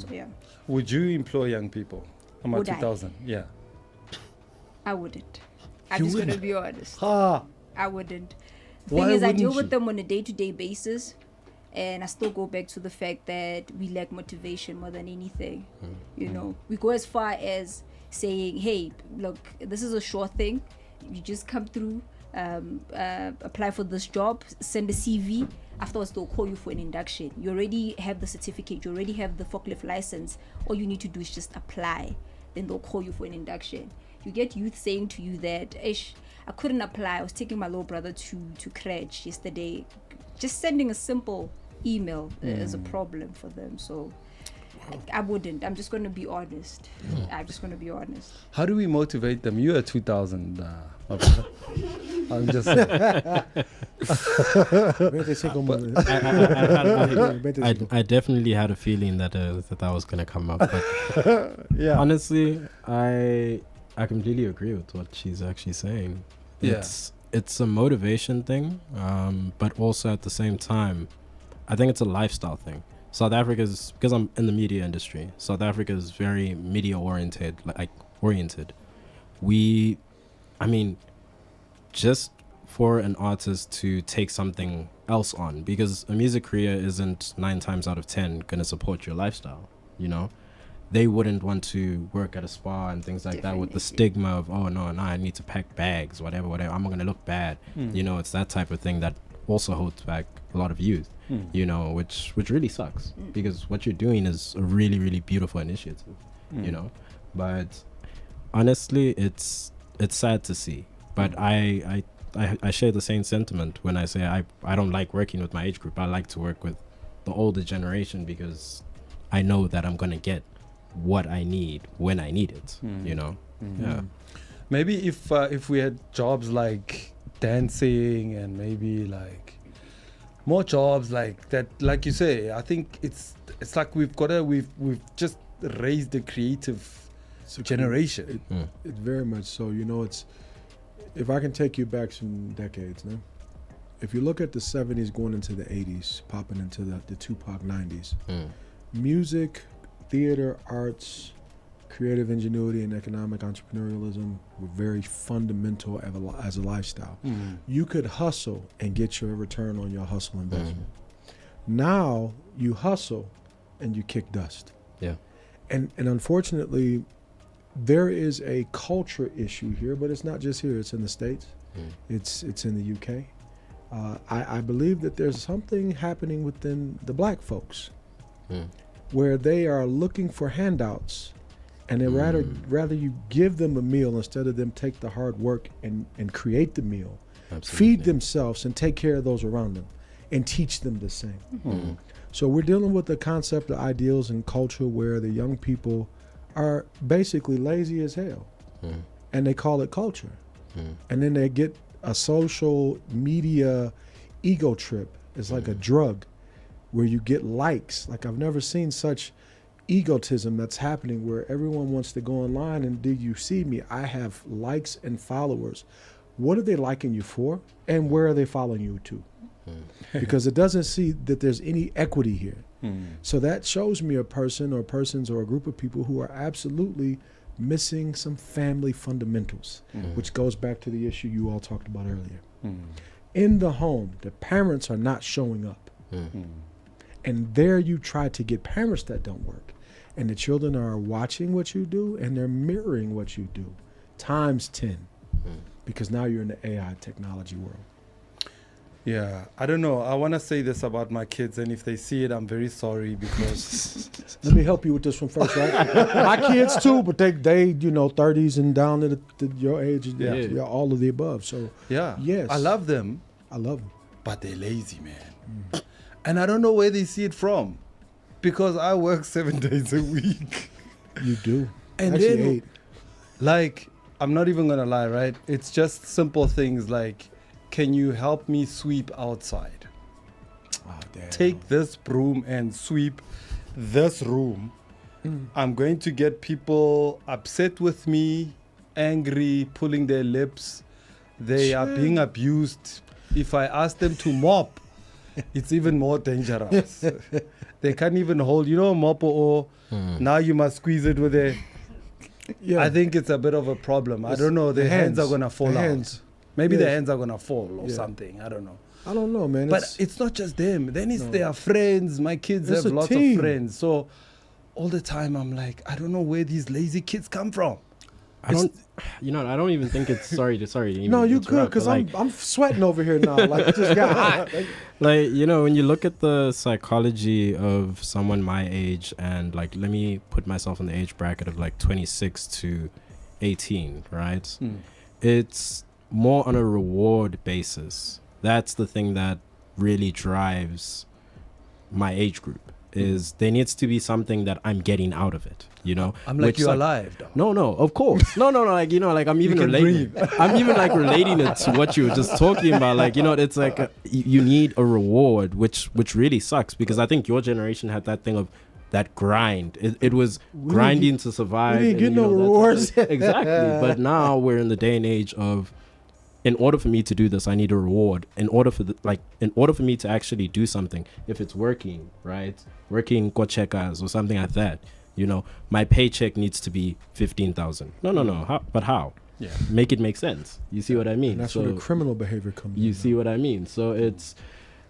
P: So yeah.
A: Would you employ young people? AMA 2000. Yeah.
P: I wouldn't. I'm just gonna be honest. I wouldn't. The
A: Why
P: thing is, I
A: wouldn't
P: deal
A: you?
P: with them on a day-to-day basis, and I still go back to the fact that we lack motivation more than anything. We go as far as saying, hey, look, this is a sure thing. You just come through, apply for this job, send a CV. Afterwards, they'll call you for an induction. You already have the certificate. You already have the forklift license. All you need to do is just apply. Then they'll call you for an induction. You get youth saying to you that, I couldn't apply. I was taking my little brother to Crèche yesterday. Just sending a simple email is a problem for them. So I wouldn't. I'm just going to be honest.
A: How do we motivate them? You're 2000, my brother. I'm just
Q: I definitely had a feeling that was going to come up. But
A: yeah.
Q: Honestly, I completely agree with what she's actually saying. It's a motivation thing, but also at the same time, I think it's a lifestyle thing. South Africa is, because I'm in the media industry, South Africa is very media oriented. Just for an artist to take something else on, because a music career isn't 9 times out of 10 going to support your lifestyle, they wouldn't want to work at a spa and things like that, with the stigma of, oh no, I need to pack bags, whatever, I'm gonna look bad. You know, it's that type of thing that also holds back a lot of youth. You know, which really sucks, because what you're doing is a really, really beautiful initiative. You know, but honestly, it's sad to see. But I share the same sentiment when I say I don't like working with my age group. I like to work with the older generation, because I know that I'm gonna get what I need when I need it. You know. Yeah.
A: Maybe if we had jobs like dancing, and maybe like more jobs like that, like you say, I think it's like we've just raised a creative generation.
C: It very much so. You know, it's, if I can take you back some decades now, if you look at the 70s going into the 80s, popping into the Tupac 90s, music, theater, arts, creative ingenuity, and economic entrepreneurialism were very fundamental as a lifestyle. You could hustle and get your return on your hustle investment. Now you hustle and you kick dust.
Q: Yeah.
C: And unfortunately, there is a culture issue here, but it's not just here. It's in the States. It's in the UK. I believe that there's something happening within the black folks where they are looking for handouts, and they rather you give them a meal instead of them take the hard work and create the meal, feed themselves and take care of those around them, and teach them the same. So we're dealing with the concept of ideals and culture where the young people are basically lazy as hell, and they call it culture. And then they get a social media ego trip. It's like a drug where you get likes. Like, I've never seen such egotism that's happening, where everyone wants to go online and, do you see me? I have likes and followers. What are they liking you for? And where are they following you to? Because it doesn't see that there's any equity here. So that shows me a person or persons or a group of people who are absolutely missing some family fundamentals, which goes back to the issue you all talked about earlier. In the home, the parents are not showing up. And there you try to get parents that don't work. And the children are watching what you do, and they're mirroring what you do, times 10. Because now you're in the AI technology world.
A: Yeah, I don't know. I want to say this about my kids, and if they see it, I'm very sorry, because
C: let me help you with this one first, right? My kids too, but they you know, 30s and down to your age, yeah, all of the above. So
A: yeah,
C: yes,
A: I love them.
C: I love them,
A: but they're lazy, man. And I don't know where they see it from, because I work 7 days a week.
C: You do,
A: and
C: actually
A: then
C: 8.
A: Like, I'm not even gonna lie, right? It's just simple things like, can you help me sweep outside?
C: Oh, damn.
A: Take this broom and sweep this room. I'm going to get people upset with me, angry, pulling their lips. They are being abused. If I ask them to mop, it's even more dangerous. They can't even hold, mop or now you must squeeze it with a...
C: Yeah.
A: I think it's a bit of a problem. I don't know. The hands are going to fall out. Maybe the hands are going to fall or something. I don't know.
C: I don't know, man.
A: But it's not just them. Then it's their friends. My kids have lots of friends. So all the time I'm like, I don't know where these lazy kids come from.
Q: I don't even think it's sorry.
C: No, you good, because I'm sweating over here now. Like, it just got hot.
Q: Like, when you look at the psychology of someone my age, and like, let me put myself in the age bracket of like 26 to 18, right? It's more on a reward basis. That's the thing that really drives my age group. Is there needs to be something that I'm getting out of it,
A: I'm like, you're alive, dog.
Q: No, of course. No, like, like I'm even relating. I'm even like relating it to what you were just talking about. Like, it's like you need a reward, which really sucks, because I think your generation had that thing of that grind. It was grinding to survive.
C: We didn't get no rewards.
Q: Exactly. But now we're in the day and age of, in order for me to do this, I need a reward. In order for me to actually do something, if it's working, right? Working checkers or something like that, my paycheck needs to be 15,000. No. How?
A: Yeah.
Q: Make it make sense. You see what I mean?
C: And that's where the criminal behavior comes in.
Q: You see what I mean? So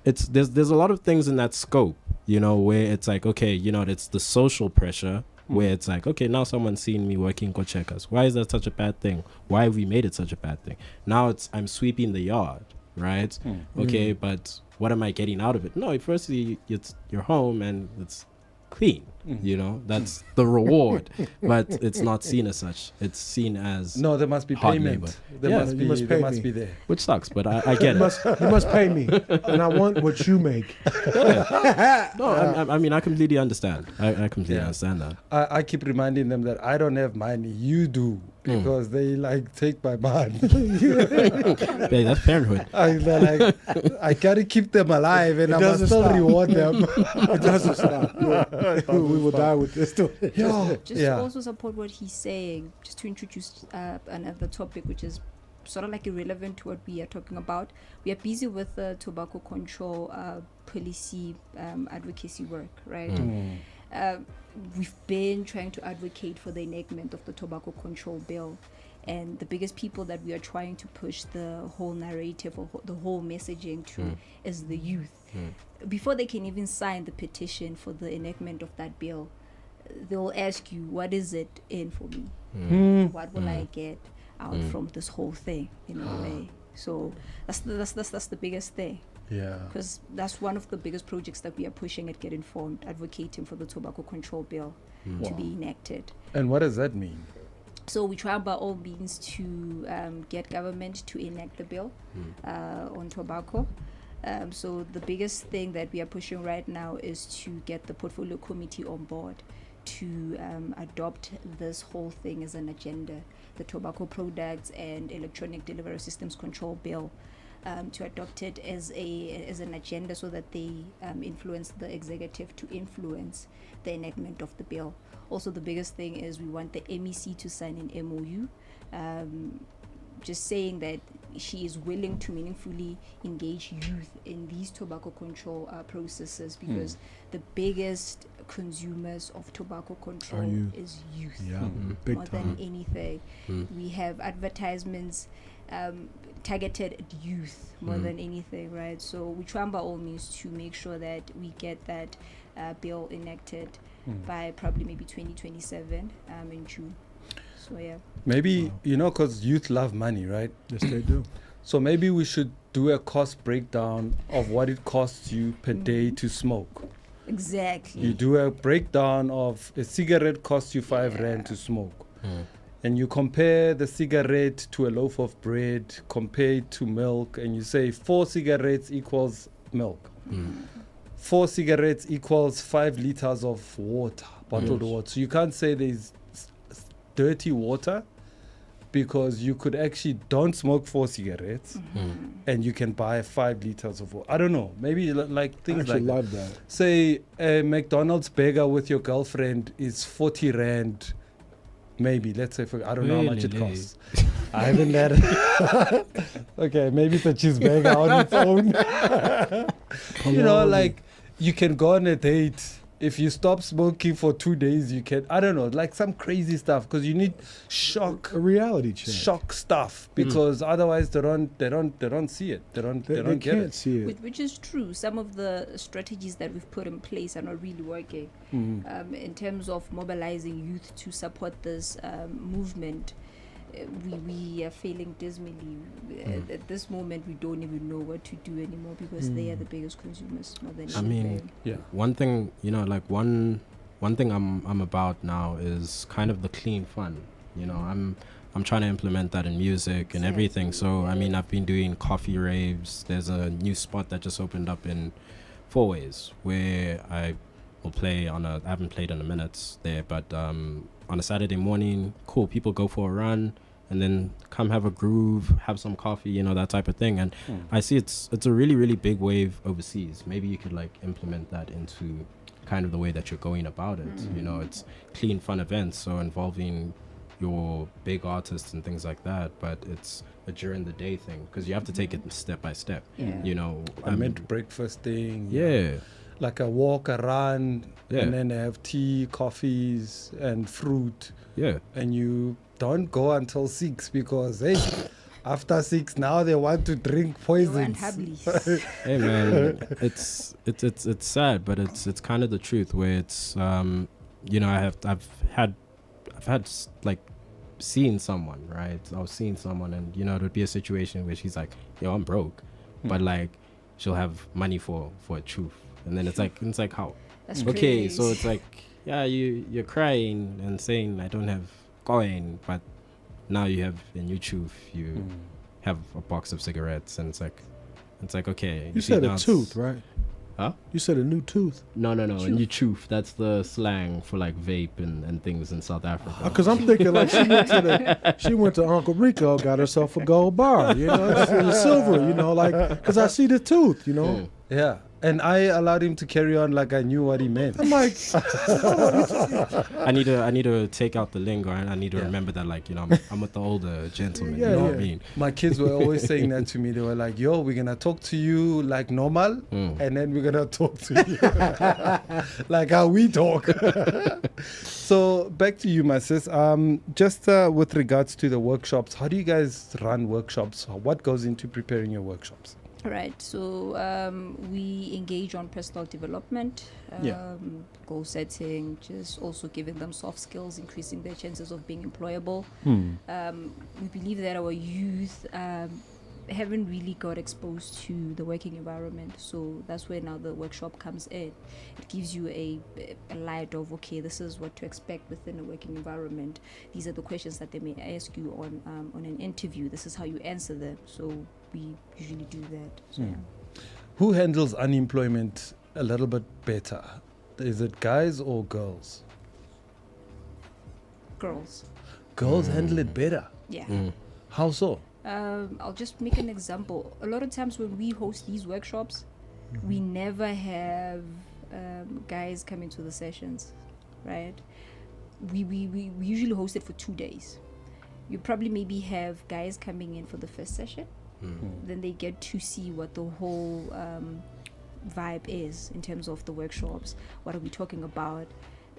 Q: there's a lot of things in that scope, where it's like, okay, it's the social pressure where it's like, okay, now someone's seen me working go checkers. Why is that such a bad thing? Why have we made it such a bad thing? Now it's I'm sweeping the yard, right? Okay, but what am I getting out of it? No, firstly, it's your home and it's clean. You know, that's the reward, but it's not seen as such. It's seen as
A: no. There must be
Q: hard
A: payment.
Q: labor.
A: There must be there.
Q: Which sucks, but I get
C: You
Q: it.
C: must pay me, and I want what you make.
Q: No, I mean, I completely understand. I completely understand that.
A: I keep reminding them that I don't have money. You do. Because they like take my money.
Q: Babe, that's parenthood.
A: I gotta keep them alive, and I must still reward them.
C: It doesn't stop. We will die with this too.
P: Just to also support what he's saying, just to introduce another topic which is sort of like irrelevant to what we are talking about. We are busy with the tobacco control policy advocacy work, right? We've been trying to advocate for the enactment of the tobacco control bill, and the biggest people that we are trying to push the whole narrative or the whole messaging to is the youth. Before they can even sign the petition for the enactment of that bill, they'll ask you, what is it in for me? What will I get out from this whole thing, in a way? So that's the biggest thing.
A: Yeah.
P: Because that's one of the biggest projects that we are pushing at Get Informed, advocating for the tobacco control bill to be enacted.
A: And what does that mean?
P: So we try by all means to get government to enact the bill on tobacco. So the biggest thing that we are pushing right now is to get the portfolio committee on board to adopt this whole thing as an agenda, the tobacco products and electronic delivery systems control bill. To adopt it as an agenda so that they influence the executive to influence the enactment of the bill. Also, the biggest thing is we want the MEC to sign an MOU, just saying that she is willing to meaningfully engage youth in these tobacco control processes, because the biggest consumers of tobacco control is youth,
C: big
P: more
C: time.
P: than anything. We have advertisements targeted at youth more than anything, right? So we try by all means to make sure that we get that bill enacted by probably maybe 2027 in June. So yeah.
A: Maybe, because youth love money, right?
C: Yes, they do.
A: So maybe we should do a cost breakdown of what it costs you per day to smoke.
P: Exactly.
A: You do a breakdown of a cigarette costs you 5 rand to smoke. And you compare the cigarette to a loaf of bread, compare it to milk, and you say 4 cigarettes equals milk. 4 cigarettes equals 5 liters of water, bottled water. So you can't say there's dirty water, because you could actually don't smoke 4 cigarettes and you can buy 5 liters of water. I don't know, maybe like things
C: I
A: like
C: love that.
A: Say a McDonald's burger with your girlfriend is 40 rand. Maybe, let's say, I don't know how much it costs. I haven't had it. Okay, maybe it's a cheeseburger on its own. Like, you can go on a date. If you stop smoking for 2 days, you can, I don't know, like some crazy stuff, because you need
C: a reality check.
A: Shock stuff, because otherwise they don't see it. They don't get it.
C: See it.
P: Which is true. Some of the strategies that we've put in place are not really working. In terms of mobilizing youth to support this movement, we are failing dismally. At this moment, we don't even know what to do anymore, because they are the biggest consumers more than anything.
Q: One thing, one thing I'm about now is kind of the clean fun. I'm trying to implement that in music and everything. So I mean, I've been doing coffee raves. There's a new spot that just opened up in 4 Ways where I will play I haven't played in a minute there, but on a Saturday morning, cool, people go for a run and then come have a groove, have some coffee, that type of thing. And I see it's a really, really big wave overseas. Maybe you could like implement that into kind of the way that you're going about it. It's clean, fun events, so involving your big artists and things like that, but it's a during the day thing, because you have to take it step by step.
A: I meant breakfast thing.
Q: Yeah.
A: Like a walk, a run, and then they have tea, coffees, and fruit.
Q: Yeah.
A: And you don't go until 6, because after 6 now they want to drink poisons.
Q: Hey man, it's sad, but it's kind of the truth, where it's you know, I've had like seen someone, right? I was seeing someone, and you know, it would be a situation where she's like, yo, I'm broke, but like she'll have money for a truth, and then it's like how?
P: That's
Q: okay,
P: crazy.
Q: so it's like, yeah, you're crying and saying I don't have coin, but now you have a new truth, you have a box of cigarettes, and it's like okay.
C: You
Q: see,
C: said
Q: now
C: a
Q: it's-
C: tooth, right?
Q: Huh?
C: You said a new tooth.
Q: No, a new truth. That's the slang for like vape and things in South Africa.
C: Because I'm thinking like she went to Uncle Rico, got herself a gold bar, you know, it's silver, you know, like because I see the tooth, you know.
A: Yeah. And I allowed him to carry on like I knew what he meant.
C: I'm like,
Q: I need to take out the lingo, and I need to remember that, like, you know, I'm with the older gentleman. You know what I mean?
A: My kids were always saying that to me. They were like, yo, we're going to talk to you like normal, and then we're going to talk to you like how we talk. So back to you, my sis. Just with regards to the workshops, how do you guys run workshops? What goes into preparing your workshops?
P: Right, so we engage on personal development, goal setting, just also giving them soft skills, increasing their chances of being employable. We believe that our youth haven't really got exposed to the working environment, so that's where now the workshop comes in. It gives you a light of, okay, this is what to expect within a working environment. These are the questions that they may ask you on an interview. This is how you answer them. So we usually do that. So,
A: Who handles unemployment a little bit better? Is it guys or girls?
P: Girls.
A: Girls handle it better.
P: Yeah.
A: How so?
P: I'll just make an example. A lot of times when we host these workshops, we never have guys come into the sessions, right? We usually host it for 2 days. You probably maybe have guys coming in for the first session, then they get to see what the whole vibe is in terms of the workshops. What are we talking about?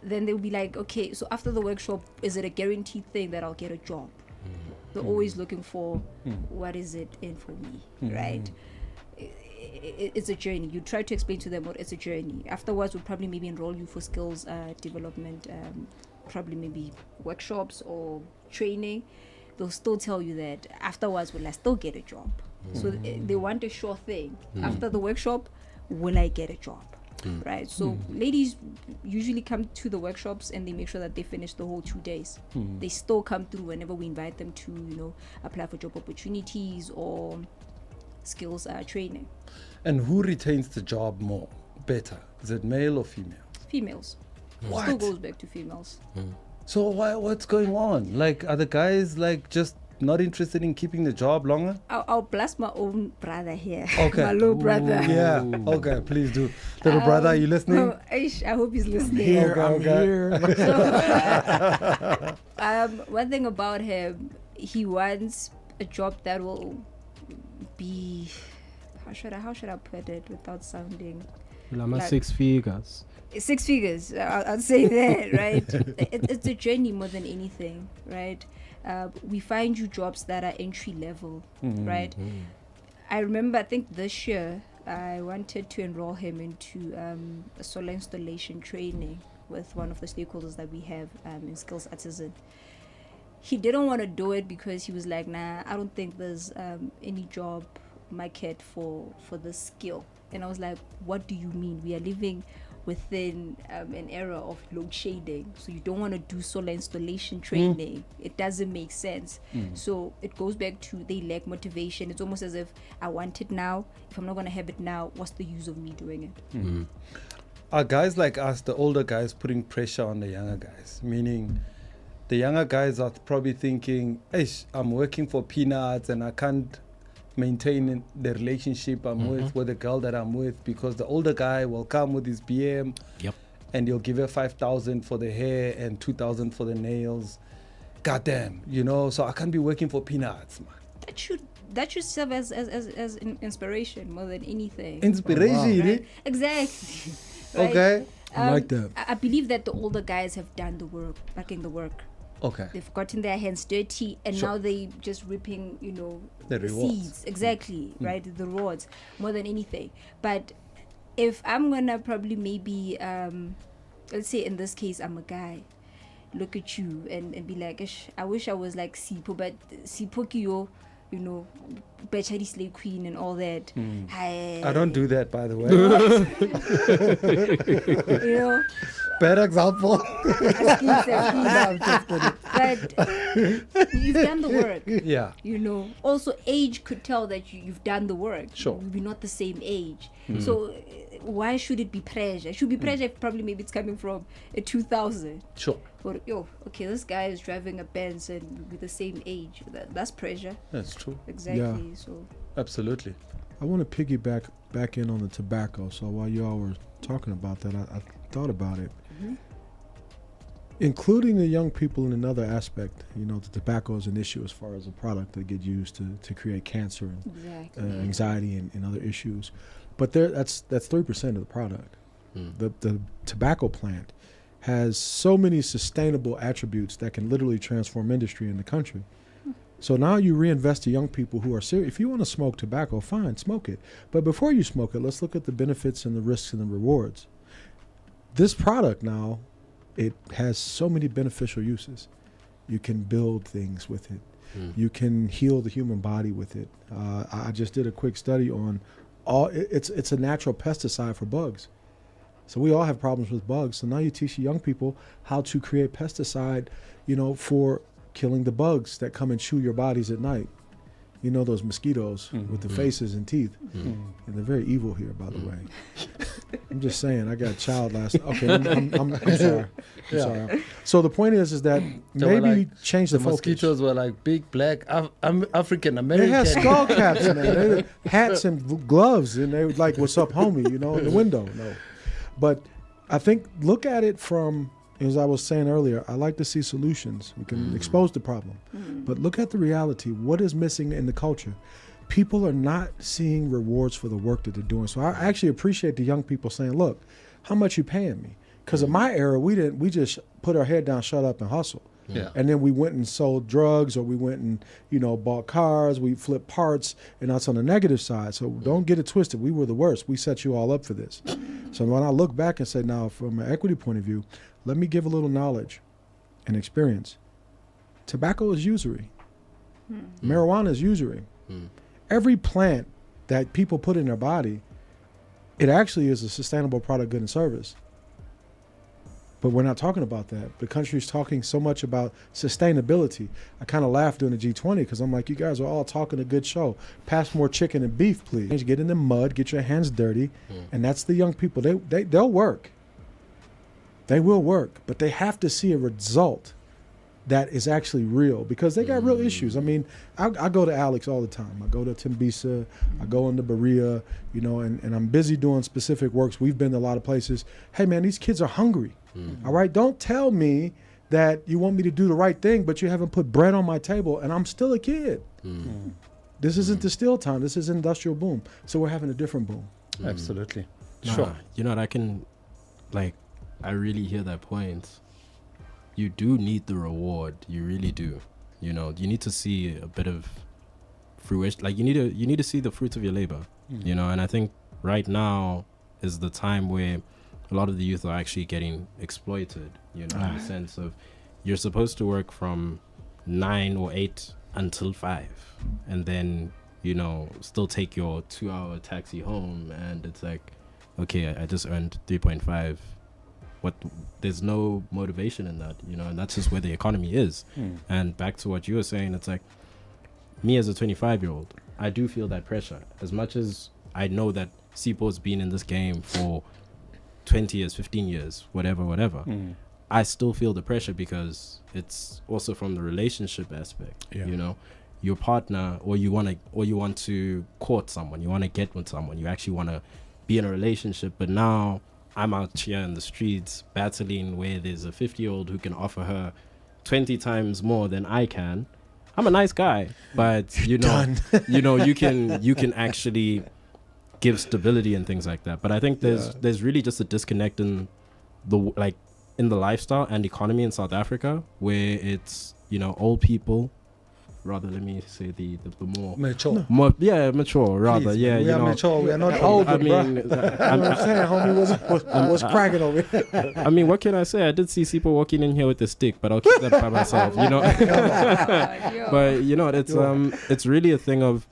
P: Then they'll be like, okay, so after the workshop, is it a guaranteed thing that I'll get a job? They're always looking for what is it in for me, right? It's a journey. You try to explain to them what it's a journey. Afterwards, we'll probably maybe enroll you for skills development, probably maybe workshops or training. They'll still tell you that afterwards, will I still get a job? So they want a sure thing. After the workshop, will I get a job? Right, so ladies usually come to the workshops and they make sure that they finish the whole 2 days. They still come through whenever we invite them to, you know, apply for job opportunities or skills training.
A: And who retains the job better? Is it male or female?
P: Females.
A: What?
P: Still goes back to females.
A: So what's going on? Like, are the guys like just not interested in keeping the job longer?
P: I'll blast my own brother here.
A: Okay.
P: My little brother.
A: Yeah. Okay, please do. Little brother, are you listening?
P: I hope he's listening.
C: Here, I'm here.
P: One thing about him, he wants a job that will be, how should I put it without sounding
Q: like 6 figures.
P: 6 figures, I'd say that, right? It's a journey more than anything, right? We find you jobs that are entry level, right? I remember, I think this year, I wanted to enroll him into a solar installation training with one of the stakeholders that we have in Skills Artisan. He didn't want to do it because he was like, nah, I don't think there's any job market for this skill. And I was like, what do you mean? We are living within an era of load shading, so you don't want to do solar installation training. It doesn't make sense. So it goes back to they lack motivation. It's almost as if I want it now. If I'm not going to have it now, what's the use of me doing it?
A: Are guys like us, the older guys, putting pressure on the younger guys? Meaning the younger guys are probably thinking, I'm working for peanuts and I can't maintain the relationship I'm with the girl that I'm with, because the older guy will come with his BM and he'll give her 5,000 for the hair and 2,000 for the nails. Goddamn, you know, so I can't be working for peanuts, man.
P: That should serve as an inspiration more than anything.
A: Inspiration,
P: right? Exactly. Right?
A: Okay.
C: I like that.
P: I believe that the older guys have done the work, back in the work.
A: Okay.
P: They've gotten their hands dirty and now they just reaping, you know,
A: the rewards.
P: Seeds. Exactly, right? The rewards more than anything. But if I'm gonna probably maybe let's say in this case, I'm a guy, look at you and be like, I wish I was like Sipho, but Sipho Kiyo, you know, Bechari Slay Queen and all that.
A: I don't do that, by the way.
P: You know,
A: bad example.
P: But you've done the work.
A: Yeah.
P: You know, also age could tell that you've done the work.
A: Sure.
P: We're not the same age. So why should it be pressure? It should be pressure if probably maybe it's coming from a 2000.
A: Sure.
P: Or, okay, this guy is driving a Benz and with the same age. That's pressure.
A: That's true.
P: Exactly.
C: Yeah.
P: So
A: absolutely.
C: I want to piggyback back in on the tobacco. So while y'all were talking about that, I thought about it. Including the young people in another aspect, you know, the tobacco is an issue as far as a product that get used to create cancer and anxiety and other issues. But that's 3% of the product. The tobacco plant has so many sustainable attributes that can literally transform industry in the country. So now you reinvest to young people who are serious. If you want to smoke tobacco, fine, smoke it. But before you smoke it, let's look at the benefits and the risks and the rewards. This product now, it has so many beneficial uses. You can build things with it. You can heal the human body with it. I just did a quick study on it's a natural pesticide for bugs. So we all have problems with bugs. So now you teach young people how to create pesticide, you know, for killing the bugs that come and chew your bodies at night. You know, those mosquitoes with the faces and teeth. And they're very evil here, by the way. I'm just saying, I got a child last night. Okay, I'm sorry. I'm sorry. So the point is that maybe change the focus.
A: Mosquitoes were like big, black, African American.
C: They had skull caps, man. They had hats and gloves, and they were like, "What's up, homie?" You know, in the window. No, but I think look at it from, as I was saying earlier, I like to see solutions. We can expose the problem, but look at the reality. What is missing in the culture? People are not seeing rewards for the work that they're doing. So I actually appreciate the young people saying, "Look, how much you paying me?" Because in my era, we just put our head down, shut up, and hustle.
A: Yeah.
C: And then we went and sold drugs, or we went and, you know, bought cars, we flipped parts, and that's on the negative side. So don't get it twisted. We were the worst. We set you all up for this. So when I look back and say, now, from an equity point of view, let me give a little knowledge and experience. Tobacco is usury. Marijuana is usury. Every plant that people put in their body, it actually is a sustainable product, good, and service. But we're not talking about that. The country's talking so much about sustainability. I kind of laughed during the G20 because I'm like, you guys are all talking a good show. Pass more chicken and beef, please. Get in the mud, get your hands dirty, and that's the young people. They'll work. They will work, but they have to see a result that is actually real because they got real issues. I mean, I go to Alex all the time. I go to Tembisa, I go into Berea, you know, and I'm busy doing specific works. We've been to a lot of places. Hey, man, these kids are hungry. All right, don't tell me that you want me to do the right thing, but you haven't put bread on my table, and I'm still a kid. This isn't the steel time. This is industrial boom. So we're having a different boom.
A: Absolutely.
Q: Sure. You know what, I really hear that point. You do need the reward. You really do. You know, you need to see a bit of fruition. Like you need to see the fruits of your labor. You know, and I think right now is the time where a lot of the youth are actually getting exploited, you know, in the sense of you're supposed to work from 9 or 8 until 5 and then, you know, still take your 2-hour taxi home, and it's like, okay, I just earned 3.5. There's no motivation in that, you know, and that's just where the economy is. And back to what you were saying, it's like me as a 25-year-old, I do feel that pressure. As much as I know that Sipho's been in this game for 20 years, 15 years, whatever, I still feel the pressure because it's also from the relationship aspect. You know, your partner, or you want to court someone, you want to get with someone, you actually want to be in a relationship, but now I'm out here in the streets battling where there's a 50-year-old who can offer her 20 times more than I can. I'm a nice guy, but you know, you can actually give stability and things like that. But I think there's really just a disconnect in the lifestyle and economy in South Africa, where it's, you know, old people rather, let me say the more
A: mature.
Q: Mature rather.
A: Please,
Q: yeah,
A: we
Q: you
A: are
Q: know,
A: mature. We are not
Q: old. I
A: old,
Q: mean,
C: You know what I'm saying, homie? What's cracking over here?
Q: I mean, what can I say? I did see people walking in here with a stick, but I'll keep that by myself. You know. But you know, it's really a thing of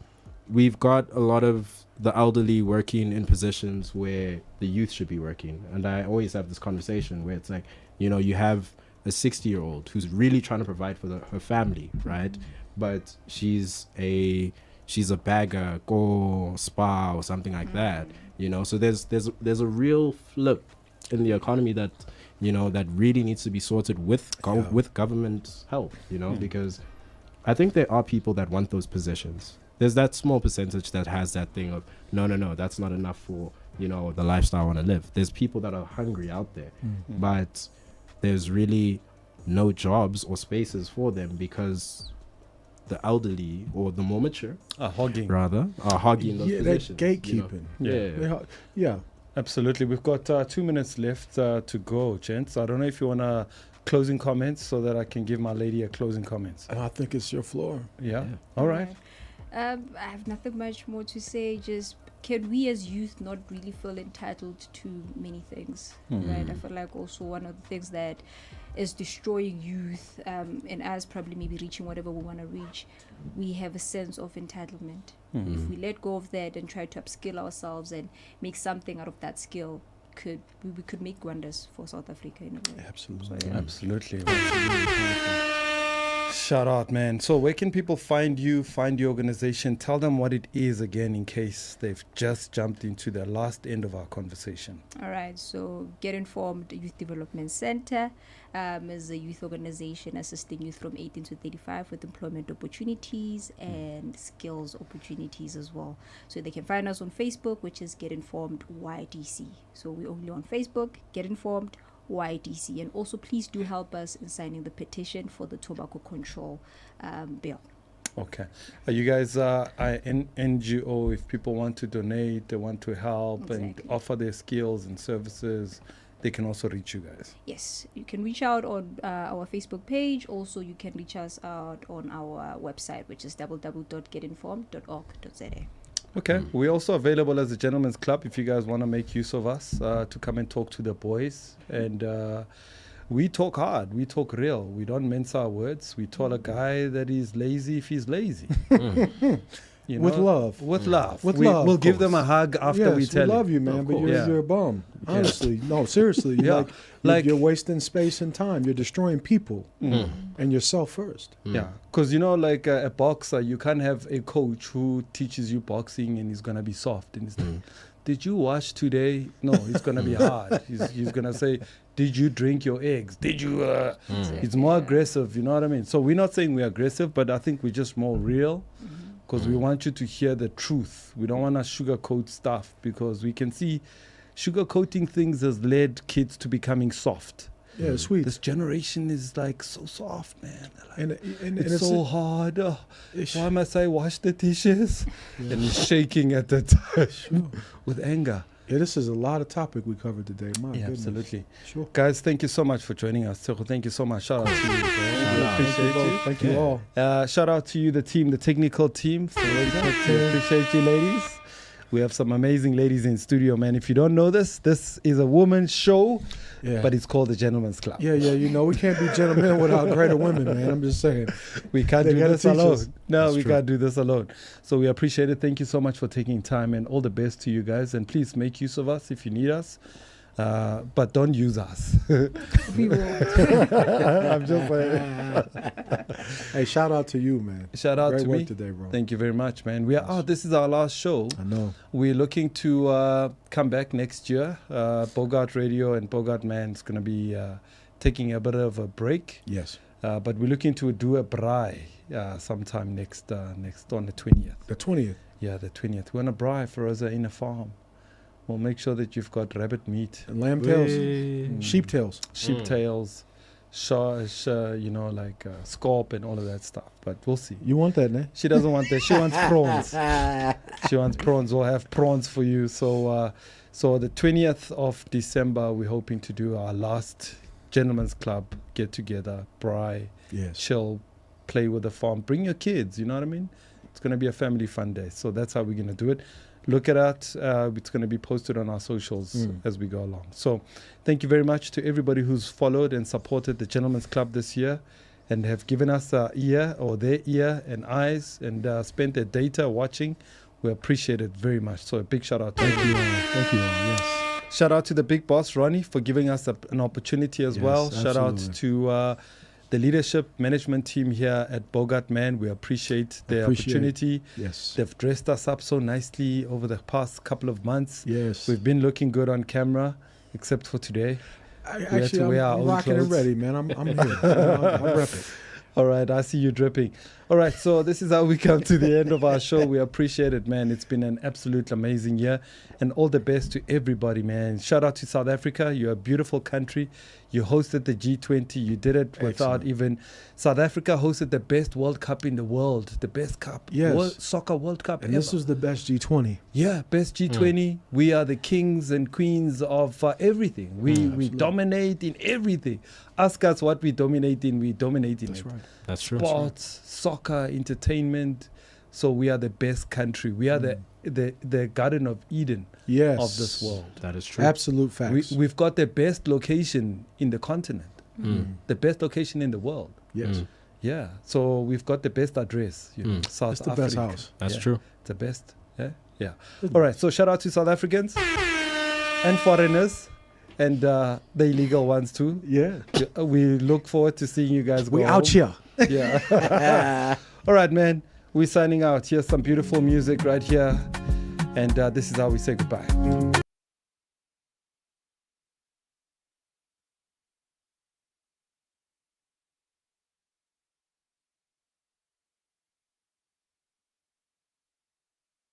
Q: we've got a lot of the elderly working in positions where the youth should be working, and I always have this conversation where it's like, you know, you have a 60-year-old who's really trying to provide for her family, right? But she's a bagger, go spa or something like that, you know. So there's a real flip in the economy that, you know, that really needs to be sorted with government help, you know, because I think there are people that want those positions. There's that small percentage that has that thing of no, that's not enough for, you know, the lifestyle I want to live. There's people that are hungry out there, but there's really no jobs or spaces for them because the elderly or the more mature are hogging those positions.
C: They're gatekeeping.
Q: You know?
C: Yeah.
A: Absolutely. We've got 2 minutes left to go, gents. I don't know if you want to closing comments so that I can give my lady a closing comments.
C: I think it's your floor.
A: Yeah. All right.
P: I have nothing much more to say. Just can we as youth not really feel entitled to many things, right? I feel like also one of the things that is destroying youth and us probably maybe reaching whatever we want to reach, we have a sense of entitlement. If we let go of that and try to upskill ourselves and make something out of that skill, we could make wonders for South Africa in a way.
C: Absolutely.
P: So, yeah.
A: Absolutely. Shout out, man. So where can people find you, find your organization? Tell them what it is again in case they've just jumped into the last end of our conversation.
P: All right, so Get Informed Youth Development Center is a youth organization assisting youth from 18 to 35 with employment opportunities and skills opportunities as well. So they can find us on Facebook, which is Get Informed YDC. So we're only on Facebook, Get Informed YDC. And also please do help us in signing the petition for the tobacco control bill.
A: Okay. Are you guys an NGO? If people want to donate, they want to help and offer their skills and services, they can also reach you guys.
P: Yes, you can reach out on our Facebook page. Also, you can reach us out on our website, which is www.getinformed.org.za.
A: Okay. We're also available as a gentleman's club if you guys want to make use of us to come and talk to the boys. And we talk hard. We talk real. We don't mince our words. We tell a guy that he's lazy if he's lazy. You know?
C: With love.
A: With love.
C: We'll
A: We'll give them a hug after we tell
C: we love you, man, but you're a bum. Honestly. No, seriously. Like you're wasting space and time. You're destroying people and yourself first.
A: Yeah, because, you know, like a boxer, you can't have a coach who teaches you boxing and he's going to be soft. And he's like, did you wash today? No, he's going to be hard. He's going to say, did you drink your eggs? Did you? It's more aggressive, you know what I mean? So we're not saying we're aggressive, but I think we're just more real. Because we want you to hear the truth. We don't want to sugarcoat stuff because we can see sugarcoating things has led kids to becoming soft.
C: Yeah, sweet.
A: This generation is like so soft, man. Like,
C: and
A: it's so hard. Why must I wash the dishes? And he's shaking at the time with anger.
C: Yeah, this is a lot of topic we covered today. My goodness.
A: Absolutely.
C: Sure.
A: Guys, thank you so much for joining us. Thank you so much. Shout out to you. Appreciate you.
C: Thank you all.
A: Shout out to you, the team, the technical team. Appreciate you, ladies. We have some amazing ladies in studio, man. If you don't know this is a woman's show, but it's called the Gentleman's Club.
C: Yeah, you know, we can't be gentlemen without greater women, man. I'm just saying.
A: We can't do this alone. No, we can't do this alone. So we appreciate it. Thank you so much for taking time, and all the best to you guys. And please make use of us if you need us. But don't use us.
P: We will.
C: I'm just saying. Hey, shout out to you, man.
A: Shout out
C: Great
A: to
C: work
A: me
C: today, bro.
A: Thank you very much, man. This is our last show.
C: I know.
A: We're looking to come back next year. Bogart Radio and Bogart Man's going to be taking a bit of a break.
C: Yes.
A: But we're looking to do a braai sometime next on the 20th.
C: The 20th?
A: Yeah, the 20th. We're on a braai for us in a farm. We'll make sure that you've got rabbit meat.
C: And lamb tails. Sheep tails.
A: Sheep tails. Like scorp and all of that stuff. But we'll see.
C: You want that, né?
A: She doesn't want that. She wants prawns. She wants prawns. We'll have prawns for you. So the 20th of December, we're hoping to do our last Gentleman's Club get-together, braai, chill, play with the farm. Bring your kids, you know what I mean? It's going to be a family fun day. So that's how we're going to do it. Look at it. It's going to be posted on our socials as we go along. So thank you very much to everybody who's followed and supported the Gentlemen's Club this year and have given us their ear and eyes and spent their data watching. We appreciate it very much. So a big shout out to you.
C: Thank you all. Yes.
A: Shout out to the big boss, Ronnie, for giving us an opportunity as well. Shout out to the leadership management team here at Bogart, man. We appreciate the opportunity.
C: Yes.
A: They've dressed us up so nicely over the past couple of months.
C: Yes.
A: We've been looking good on camera, except for today.
C: Actually, I'm rocking and ready, man. I'm here. I'm repping.
A: All right, I see you dripping. All right, so this is how we come to the end of our show. We appreciate it, man. It's been an absolute amazing year. And all the best to everybody, man. Shout out to South Africa. You're a beautiful country. You hosted the G20. You did it without even... South Africa hosted the best World Cup in the world. The best cup.
C: Yes.
A: Soccer World Cup
C: and
A: ever.
C: This was the best G20.
A: Yeah, best G20. We are the kings and queens of everything. We dominate in everything. Ask us what we dominate in. We dominate in
C: That's
A: it.
C: right.
Q: That's true.
A: Sports, soccer, entertainment. So we are the best country. We are the Garden of Eden of this world.
Q: That is true.
C: Absolute facts.
A: We've got the best location in the continent. The best location in the world.
C: Yes.
A: Yeah. So we've got the best address. You know, South
C: It's the
A: Africa.
C: best house.
Q: That's true.
A: It's the best. Yeah. All right. So shout out to South Africans and foreigners. And the illegal ones too.
C: Yeah.
A: We look forward to seeing you guys go
C: We out
A: home.
C: here.
A: Yeah. All right, man. We're signing out. Here's some beautiful music right here. And this is how we say goodbye.